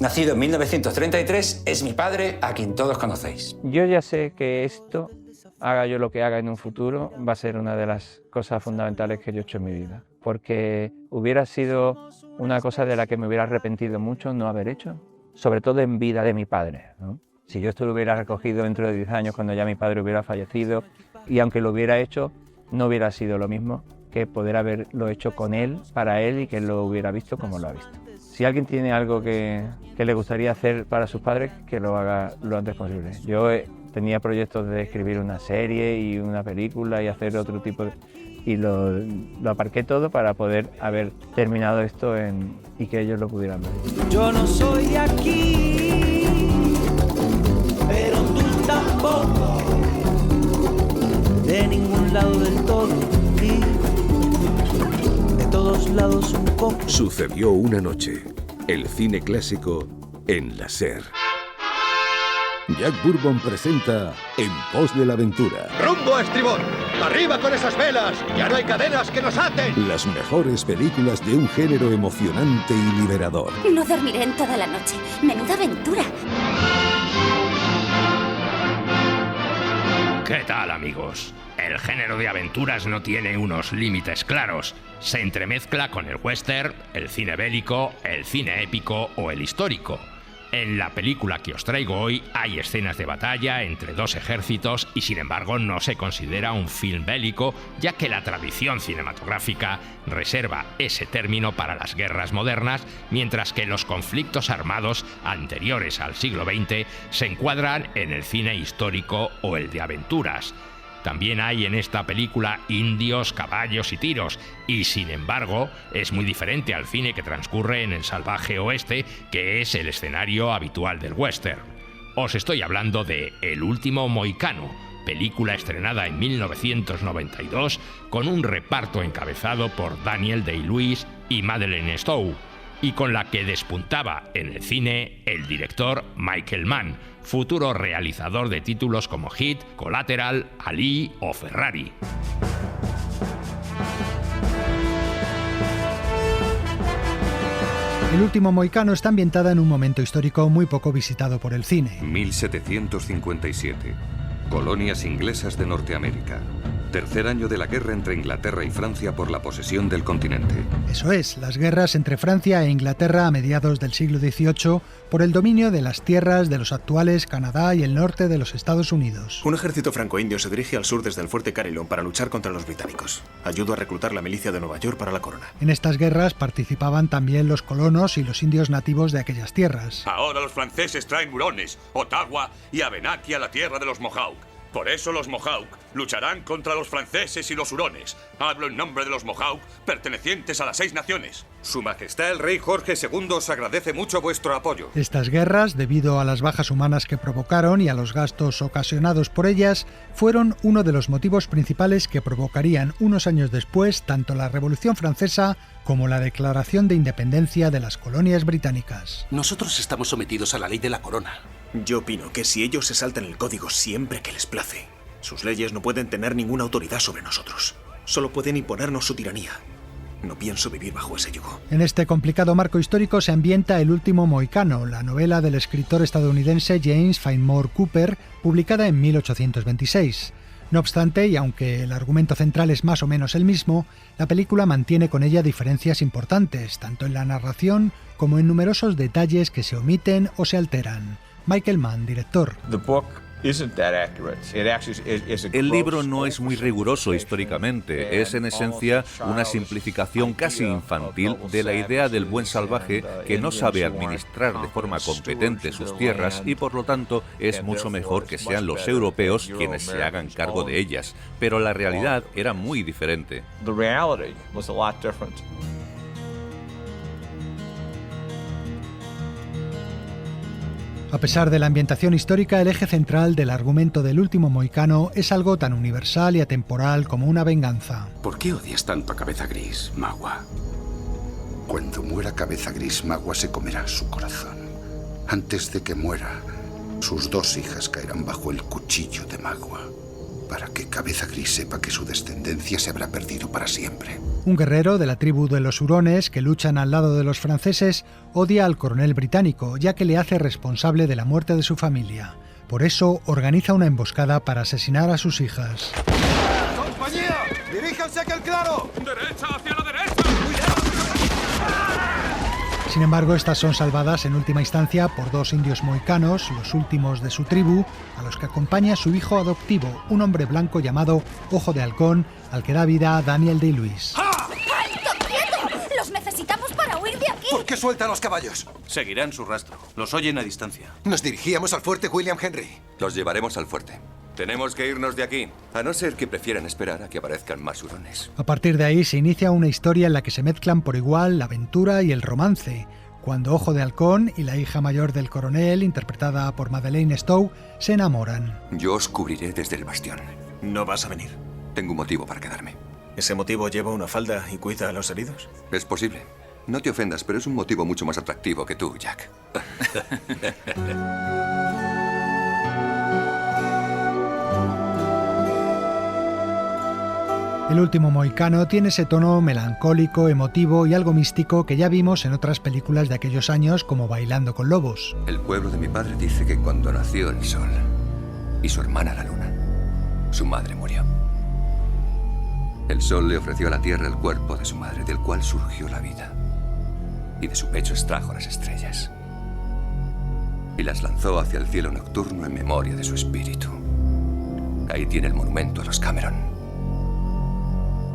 nacido en 1933, es mi padre, a quien todos conocéis. Yo ya sé que esto, haga yo lo que haga en un futuro, va a ser una de las cosas fundamentales que yo he hecho en mi vida. Porque hubiera sido una cosa de la que me hubiera arrepentido mucho no haber hecho, sobre todo en vida de mi padre, ¿no? Si yo esto lo hubiera recogido dentro de 10 años, cuando ya mi padre hubiera fallecido, y aunque lo hubiera hecho, no hubiera sido lo mismo que poder haberlo hecho con él, para él, y que él lo hubiera visto como lo ha visto. Si alguien tiene algo que le gustaría hacer para sus padres, que lo haga lo antes posible. Yo tenía proyectos de escribir una serie y una película y hacer otro tipo de... Y lo aparqué todo para poder haber terminado esto y que ellos lo pudieran ver. Yo no soy de aquí, pero tú tampoco, de ningún lado del todo, y de todos lados un poco. Sucedió una noche. El cine clásico en la SER. Jack Bourbon presenta En pos de la aventura. ¡Rumbo a estribor! ¡Arriba con esas velas! ¡Ya no hay cadenas que nos aten! Las mejores películas de un género emocionante y liberador. No dormiré en toda la noche. ¡Menuda aventura! ¿Qué tal, amigos? El género de aventuras no tiene unos límites claros. Se entremezcla con el western, el cine bélico, el cine épico o el histórico. En la película que os traigo hoy hay escenas de batalla entre 2 ejércitos y sin embargo no se considera un film bélico, ya que la tradición cinematográfica reserva ese término para las guerras modernas, mientras que los conflictos armados anteriores al siglo XX se encuadran en el cine histórico o el de aventuras. También hay en esta película indios, caballos y tiros, y sin embargo es muy diferente al cine que transcurre en el salvaje oeste, que es el escenario habitual del western. Os estoy hablando de El último mohicano, película estrenada en 1992 con un reparto encabezado por Daniel Day-Lewis y Madeleine Stowe, y con la que despuntaba en el cine el director Michael Mann, futuro realizador de títulos como Hit, Collateral, Ali o Ferrari. El último mohicano está ambientada en un momento histórico muy poco visitado por el cine. 1757. Colonias inglesas de Norteamérica. tercer año de la guerra entre Inglaterra y Francia por la posesión del continente. Eso es, las guerras entre Francia e Inglaterra a mediados del siglo XVIII por el dominio de las tierras de los actuales Canadá y el norte de los Estados Unidos. Un ejército franco-indio se dirige al sur desde el fuerte Carillon para luchar contra los británicos. Ayudó a reclutar la milicia de Nueva York para la corona. En estas guerras participaban también los colonos y los indios nativos de aquellas tierras. Ahora los franceses traen hurones, Ottawa y Abenaki a la tierra de los Mohawk. Por eso los Mohawk lucharán contra los franceses y los hurones. Hablo en nombre de los Mohawk, pertenecientes a las 6 naciones. Su Majestad el Rey Jorge II os agradece mucho vuestro apoyo. Estas guerras, debido a las bajas humanas que provocaron y a los gastos ocasionados por ellas, fueron uno de los motivos principales que provocarían unos años después tanto la Revolución Francesa como la Declaración de Independencia de las colonias británicas. Nosotros estamos sometidos a la ley de la corona. Yo opino que si ellos se saltan el código siempre que les place, sus leyes no pueden tener ninguna autoridad sobre nosotros. Solo pueden imponernos su tiranía. No pienso vivir bajo ese yugo. En este complicado marco histórico se ambienta El último mohicano, la novela del escritor estadounidense James Fenimore Cooper, publicada en 1826. No obstante, y aunque el argumento central es más o menos el mismo, la película mantiene con ella diferencias importantes, tanto en la narración como en numerosos detalles que se omiten o se alteran. Michael Mann, director. El libro no es muy riguroso históricamente, es en esencia una simplificación casi infantil de la idea del buen salvaje que no sabe administrar de forma competente sus tierras y por lo tanto es mucho mejor que sean los europeos quienes se hagan cargo de ellas, pero la realidad era muy diferente. A pesar de la ambientación histórica, el eje central del argumento del último mohicano es algo tan universal y atemporal como una venganza. ¿Por qué odias tanto a Cabeza Gris, Magua? Cuando muera Cabeza Gris, Magua se comerá su corazón. Antes de que muera, sus 2 hijas caerán bajo el cuchillo de Magua, para que Cabeza Gris sepa que su descendencia se habrá perdido para siempre. Un guerrero de la tribu de los hurones que luchan al lado de los franceses odia al coronel británico, ya que le hace responsable de la muerte de su familia. Por eso organiza una emboscada para asesinar a sus hijas. ¡Compañía! ¡Diríjanse aquel claro! ¡Derecha, hacia la derecha! Sin embargo, estas son salvadas en última instancia por 2 indios mohicanos, los últimos de su tribu, a los que acompaña su hijo adoptivo, un hombre blanco llamado Ojo de Halcón, al que da vida Daniel Day-Lewis. ¡Alto, quieto! ¡Los necesitamos para huir de aquí! ¿Por qué sueltan los caballos? Seguirán su rastro. Los oyen a distancia. Nos dirigíamos al fuerte William Henry. Los llevaremos al fuerte. Tenemos que irnos de aquí, a no ser que prefieran esperar a que aparezcan más hurones. A partir de ahí se inicia una historia en la que se mezclan por igual la aventura y el romance, cuando Ojo de Halcón y la hija mayor del coronel, interpretada por Madeleine Stowe, se enamoran. Yo os cubriré desde el bastión. ¿No vas a venir? Tengo un motivo para quedarme. ¿Ese motivo lleva una falda y cuida a los heridos? Es posible. No te ofendas, pero es un motivo mucho más atractivo que tú, Jack. El último mohicano tiene ese tono melancólico, emotivo y algo místico que ya vimos en otras películas de aquellos años como Bailando con Lobos. El pueblo de mi padre dice que cuando nació el sol y su hermana la luna, su madre murió. El sol le ofreció a la tierra el cuerpo de su madre, del cual surgió la vida, y de su pecho extrajo las estrellas y las lanzó hacia el cielo nocturno en memoria de su espíritu. Ahí tiene el monumento a los Cameron.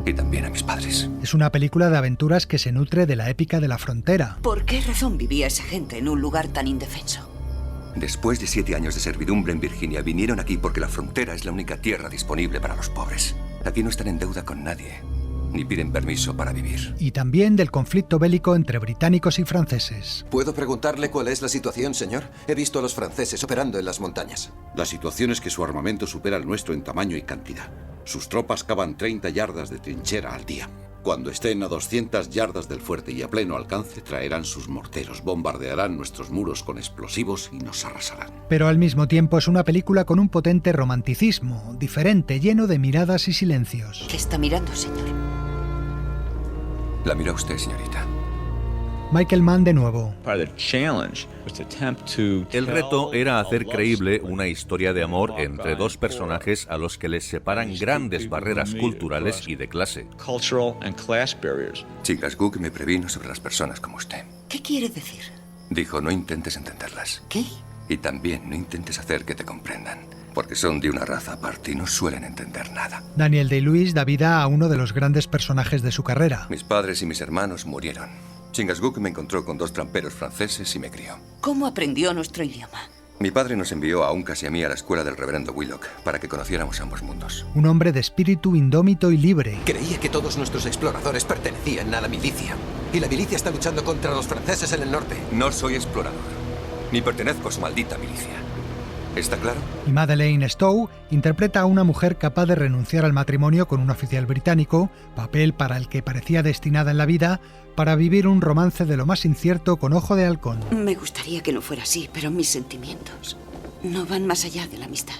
Y también a mis padres. Es una película de aventuras que se nutre de la épica de la frontera. ¿Por qué razón vivía esa gente en un lugar tan indefenso? Después de 7 años de servidumbre en Virginia, vinieron aquí porque la frontera es la única tierra disponible para los pobres. Aquí no están en deuda con nadie, ni piden permiso para vivir. Y también del conflicto bélico entre británicos y franceses. ¿Puedo preguntarle cuál es la situación, señor? He visto a los franceses operando en las montañas. La situación es que su armamento supera el nuestro en tamaño y cantidad. Sus tropas cavan 30 yardas de trinchera al día. Cuando estén a 200 yardas del fuerte y a pleno alcance, traerán sus morteros, bombardearán nuestros muros con explosivos y nos arrasarán. Pero al mismo tiempo es una película con un potente romanticismo, diferente, lleno de miradas y silencios. ¿Qué está mirando, señor? La mira usted, señorita. Michael Mann de nuevo. El reto era hacer creíble una historia de amor entre dos personajes a los que les separan grandes barreras culturales y de clase. Chingachgook me previno sobre las personas como usted. ¿Qué quiere decir? Dijo, no intentes entenderlas. ¿Qué? Y también no intentes hacer que te comprendan, porque son de una raza aparte y no suelen entender nada. Daniel Day-Lewis da vida a uno de los grandes personajes de su carrera. Mis padres y mis hermanos murieron. Chingachgook me encontró con 2 tramperos franceses y me crió. ¿Cómo aprendió nuestro idioma? Mi padre nos envió a Uncas y a mí a la escuela del reverendo Willock para que conociéramos ambos mundos. Un hombre de espíritu indómito y libre. Creía que todos nuestros exploradores pertenecían a la milicia. Y la milicia está luchando contra los franceses en el norte. No soy explorador, ni pertenezco a su maldita milicia. ¿Está claro? Y Madeleine Stowe interpreta a una mujer capaz de renunciar al matrimonio con un oficial británico, papel para el que parecía destinada en la vida, para vivir un romance de lo más incierto con Ojo de Halcón. Me gustaría que no fuera así, pero mis sentimientos no van más allá de la amistad.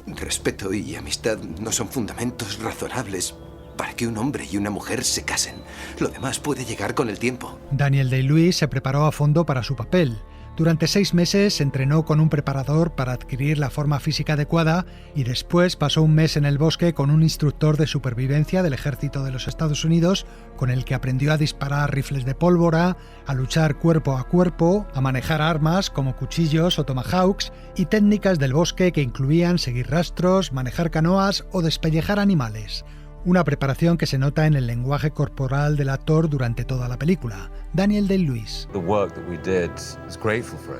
Respeto y amistad no son fundamentos razonables para que un hombre y una mujer se casen. Lo demás puede llegar con el tiempo. Daniel Day-Lewis se preparó a fondo para su papel. Durante 6 meses se entrenó con un preparador para adquirir la forma física adecuada y después pasó un mes en el bosque con un instructor de supervivencia del ejército de los Estados Unidos con el que aprendió a disparar rifles de pólvora, a luchar cuerpo a cuerpo, a manejar armas como cuchillos o tomahawks y técnicas del bosque que incluían seguir rastros, manejar canoas o despellejar animales. Una preparación que se nota en el lenguaje corporal del actor durante toda la película. Daniel Day-Lewis.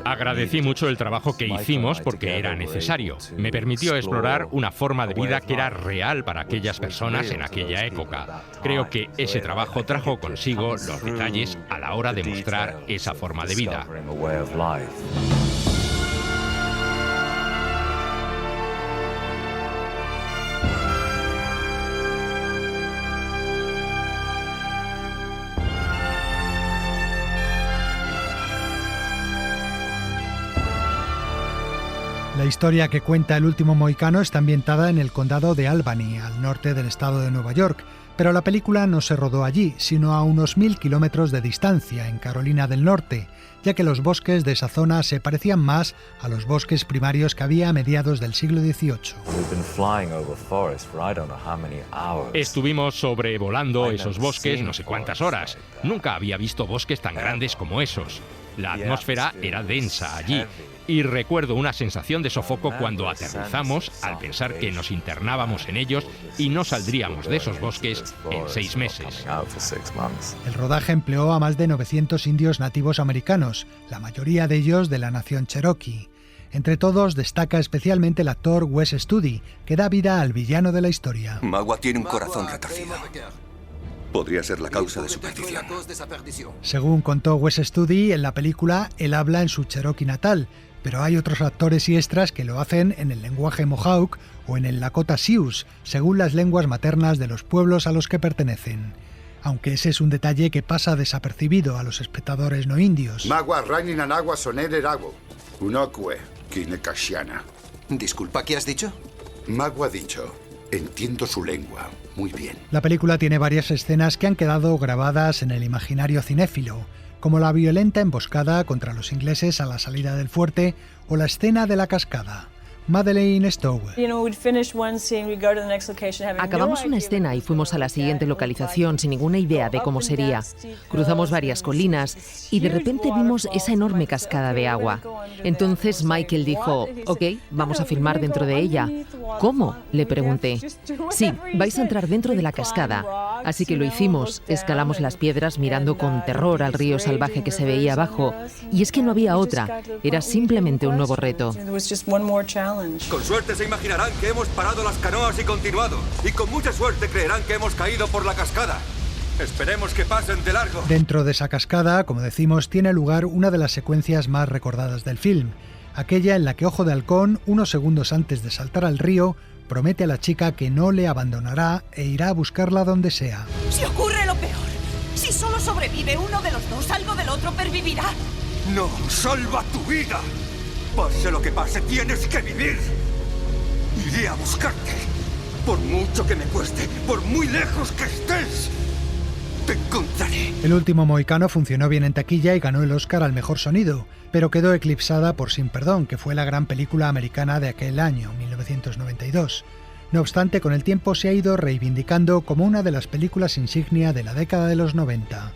Agradecí mucho el trabajo que hicimos porque era necesario. Me permitió explorar una forma de vida que era real para aquellas personas en aquella época. Creo que ese trabajo trajo consigo los detalles a la hora de mostrar esa forma de vida. La historia que cuenta El último mohicano está ambientada en el condado de Albany, al norte del estado de Nueva York, pero la película no se rodó allí, sino a unos 1000 kilómetros de distancia, en Carolina del Norte, ya que los bosques de esa zona se parecían más a los bosques primarios que había a mediados del siglo XVIII. Estuvimos sobrevolando esos bosques no sé cuántas horas. Nunca había visto bosques tan grandes como esos. La atmósfera era densa allí. Y recuerdo una sensación de sofoco cuando aterrizamos al pensar que nos internábamos en ellos y no saldríamos de esos bosques en 6 meses. El rodaje empleó a más de 900 indios nativos americanos, la mayoría de ellos de la nación Cherokee. Entre todos destaca especialmente el actor Wes Studi, que da vida al villano de la historia. Magua tiene un corazón retorcido. Podría ser la causa de su perdición. Según contó Wes Studi, en la película él habla en su Cherokee natal, pero hay otros actores y extras que lo hacen en el lenguaje Mohawk o en el Lakota Sioux, según las lenguas maternas de los pueblos a los que pertenecen. Aunque ese es un detalle que pasa desapercibido a los espectadores no indios. Magua Raininanagua Sonererago, Unokwe, Kinekashiana. Disculpa, ¿qué has dicho? Magua ha dicho, entiendo su lengua, muy bien. La película tiene varias escenas que han quedado grabadas en el imaginario cinéfilo, como la violenta emboscada contra los ingleses a la salida del fuerte o la escena de la cascada. Madeleine Stowe. Acabamos una escena y fuimos a la siguiente localización sin ninguna idea de cómo sería. Cruzamos varias colinas y de repente vimos esa enorme cascada de agua. Entonces Michael dijo, ok, vamos a filmar dentro de ella. ¿Cómo?, le pregunté. Sí, vais a entrar dentro de la cascada. Así que lo hicimos, escalamos las piedras mirando con terror al río salvaje que se veía abajo. Y es que no había otra, era simplemente un nuevo reto. Con suerte se imaginarán que hemos parado las canoas y continuado. Y con mucha suerte creerán que hemos caído por la cascada. Esperemos que pasen de largo. Dentro de esa cascada, como decimos, tiene lugar una de las secuencias más recordadas del film. Aquella en la que Ojo de Halcón, unos segundos antes de saltar al río, promete a la chica que no le abandonará e irá a buscarla donde sea. Si ocurre lo peor, si solo sobrevive uno de los dos, algo del otro pervivirá. No, salva tu vida. Pase lo que pase, tienes que vivir. Iré a buscarte. Por mucho que me cueste, por muy lejos que estés. te encontraré. El último mohicano funcionó bien en taquilla y ganó el Oscar al mejor sonido, pero quedó eclipsada por Sin Perdón, que fue la gran película americana de aquel año, 1992. No obstante, con el tiempo se ha ido reivindicando como una de las películas insignia de la década de los 90.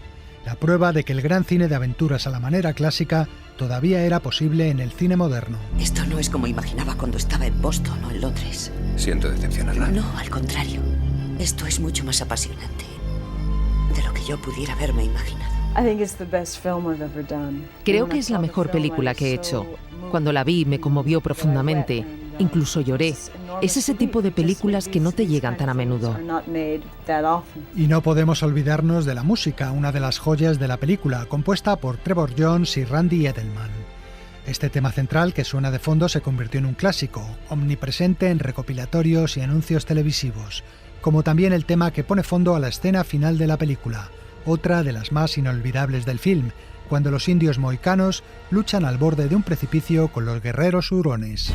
La prueba de que el gran cine de aventuras a la manera clásica todavía era posible en el cine moderno. Esto no es como imaginaba cuando estaba en Boston o en Londres. Siento decepcionarla. No, al contrario. Esto es mucho más apasionante de lo que yo pudiera haberme imaginado. Creo que es la mejor película que he hecho. Cuando la vi me conmovió profundamente. Incluso lloré. Es ese tipo de películas que no te llegan tan a menudo. Y no podemos olvidarnos de la música, una de las joyas de la película, compuesta por Trevor Jones y Randy Edelman. Este tema central que suena de fondo se convirtió en un clásico, omnipresente en recopilatorios y anuncios televisivos, como también el tema que pone fondo a la escena final de la película, otra de las más inolvidables del film, cuando los indios mohicanos luchan al borde de un precipicio con los guerreros hurones.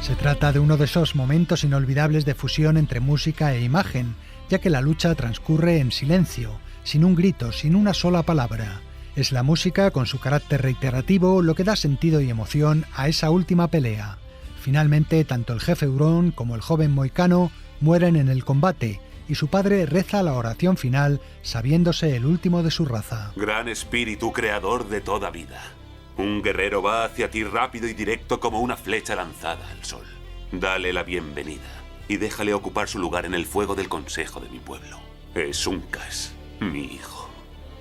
Se trata de uno de esos momentos inolvidables de fusión entre música e imagen, ya que la lucha transcurre en silencio, sin un grito, sin una sola palabra. Es la música, con su carácter reiterativo, lo que da sentido y emoción a esa última pelea. Finalmente, tanto el jefe hurón como el joven mohicano mueren en el combate, y su padre reza la oración final, sabiéndose el último de su raza. Gran espíritu creador de toda vida. Un guerrero va hacia ti rápido y directo como una flecha lanzada al sol. Dale la bienvenida y déjale ocupar su lugar en el fuego del consejo de mi pueblo. Es Uncas, mi hijo.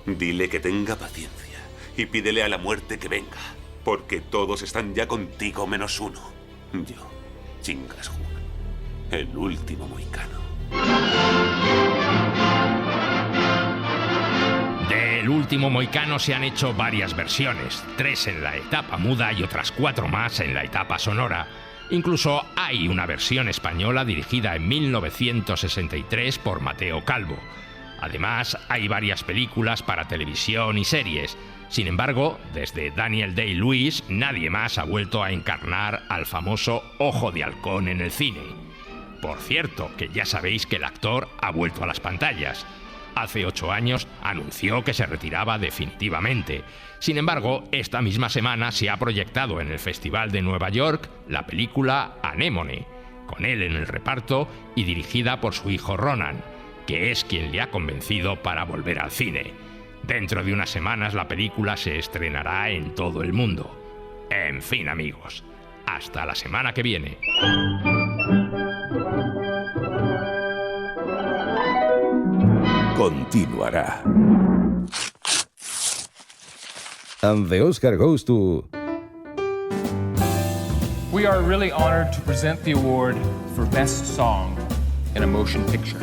Dile que tenga paciencia y pídele a la muerte que venga, porque todos están ya contigo menos uno. Yo, Chingas Hun, el último mohicano. Del último mohicano se han hecho varias versiones, 3 en la etapa muda y otras 4 más en la etapa sonora. Incluso hay una versión española dirigida en 1963 por Mateo Calvo. Además, hay varias películas para televisión y series. Sin embargo, desde Daniel Day-Lewis, nadie más ha vuelto a encarnar al famoso Ojo de Halcón en el cine. Por cierto, que ya sabéis que el actor ha vuelto a las pantallas. Hace 8 años anunció que se retiraba definitivamente. Sin embargo, esta misma semana se ha proyectado en el Festival de Nueva York la película Anémone, con él en el reparto y dirigida por su hijo Ronan, que es quien le ha convencido para volver al cine. Dentro de unas semanas la película se estrenará en todo el mundo. En fin, amigos, hasta la semana que viene. Continuará. And the Oscar goes to... We are really honored to present the award for Best Song in a Motion Picture.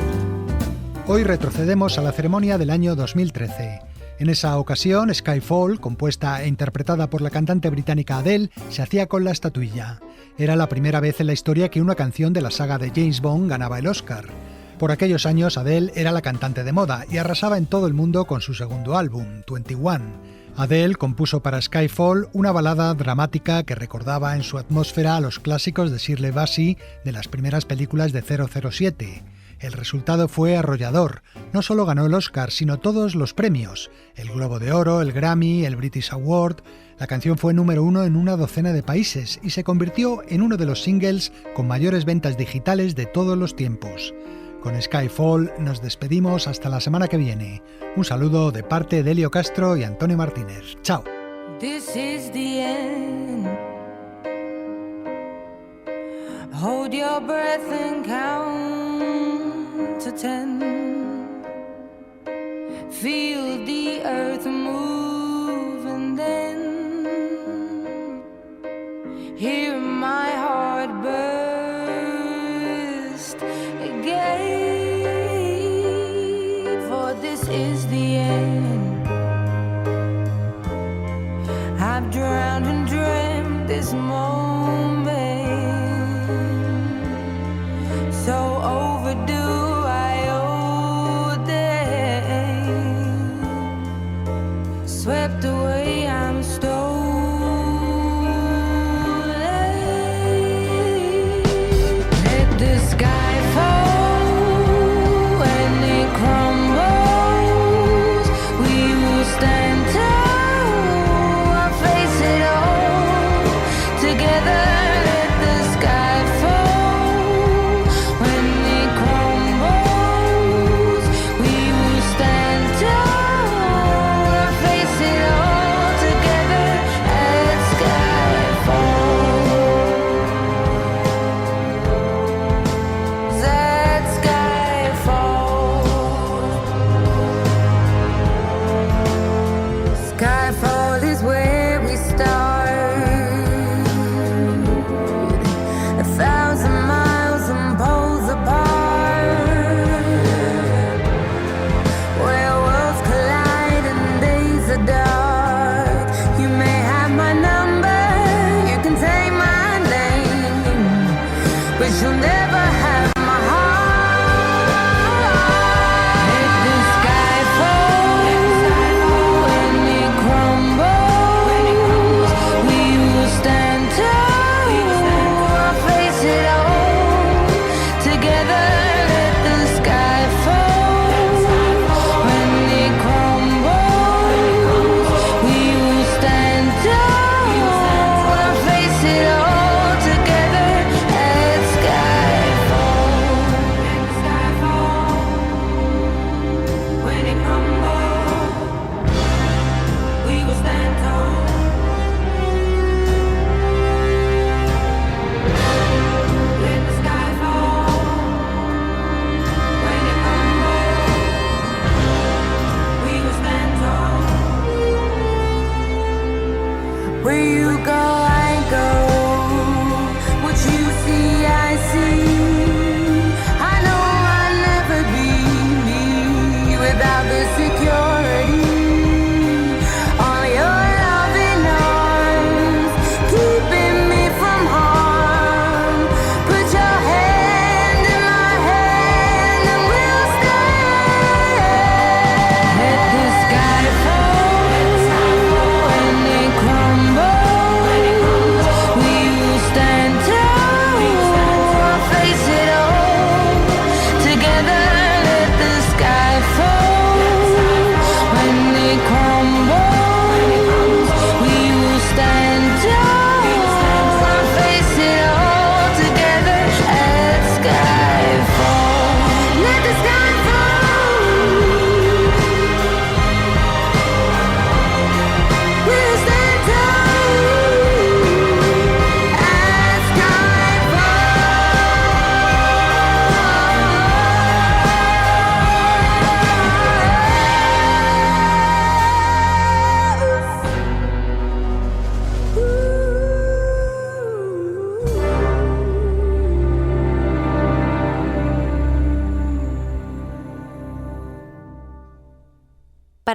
Hoy retrocedemos a la ceremonia del año 2013. En esa ocasión, Skyfall, compuesta e interpretada por la cantante británica Adele, se hacía con la estatuilla. Era la primera vez en la historia que una canción de la saga de James Bond ganaba el Oscar. Por aquellos años, Adele era la cantante de moda y arrasaba en todo el mundo con su segundo álbum, 21. Adele compuso para Skyfall una balada dramática que recordaba en su atmósfera a los clásicos de Shirley Bassey de las primeras películas de 007. El resultado fue arrollador. No solo ganó el Oscar, sino todos los premios. El Globo de Oro, el Grammy, el British Award. La canción fue número 1 en una docena de países y se convirtió en uno de los singles con mayores ventas digitales de todos los tiempos. Con Skyfall nos despedimos hasta la semana que viene. Un saludo de parte de Elio Castro y Antonio Martínez. ¡Chao! This is the end. Hold your breath and count to 10. Feel the earth move and then hear my heart burst again. For this is the end. I've drowned and dreamt this moment, so overdue I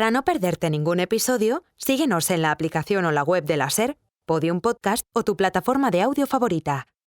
Para no perderte ningún episodio, síguenos en la aplicación o la web de la SER, Podium Podcast o tu plataforma de audio favorita.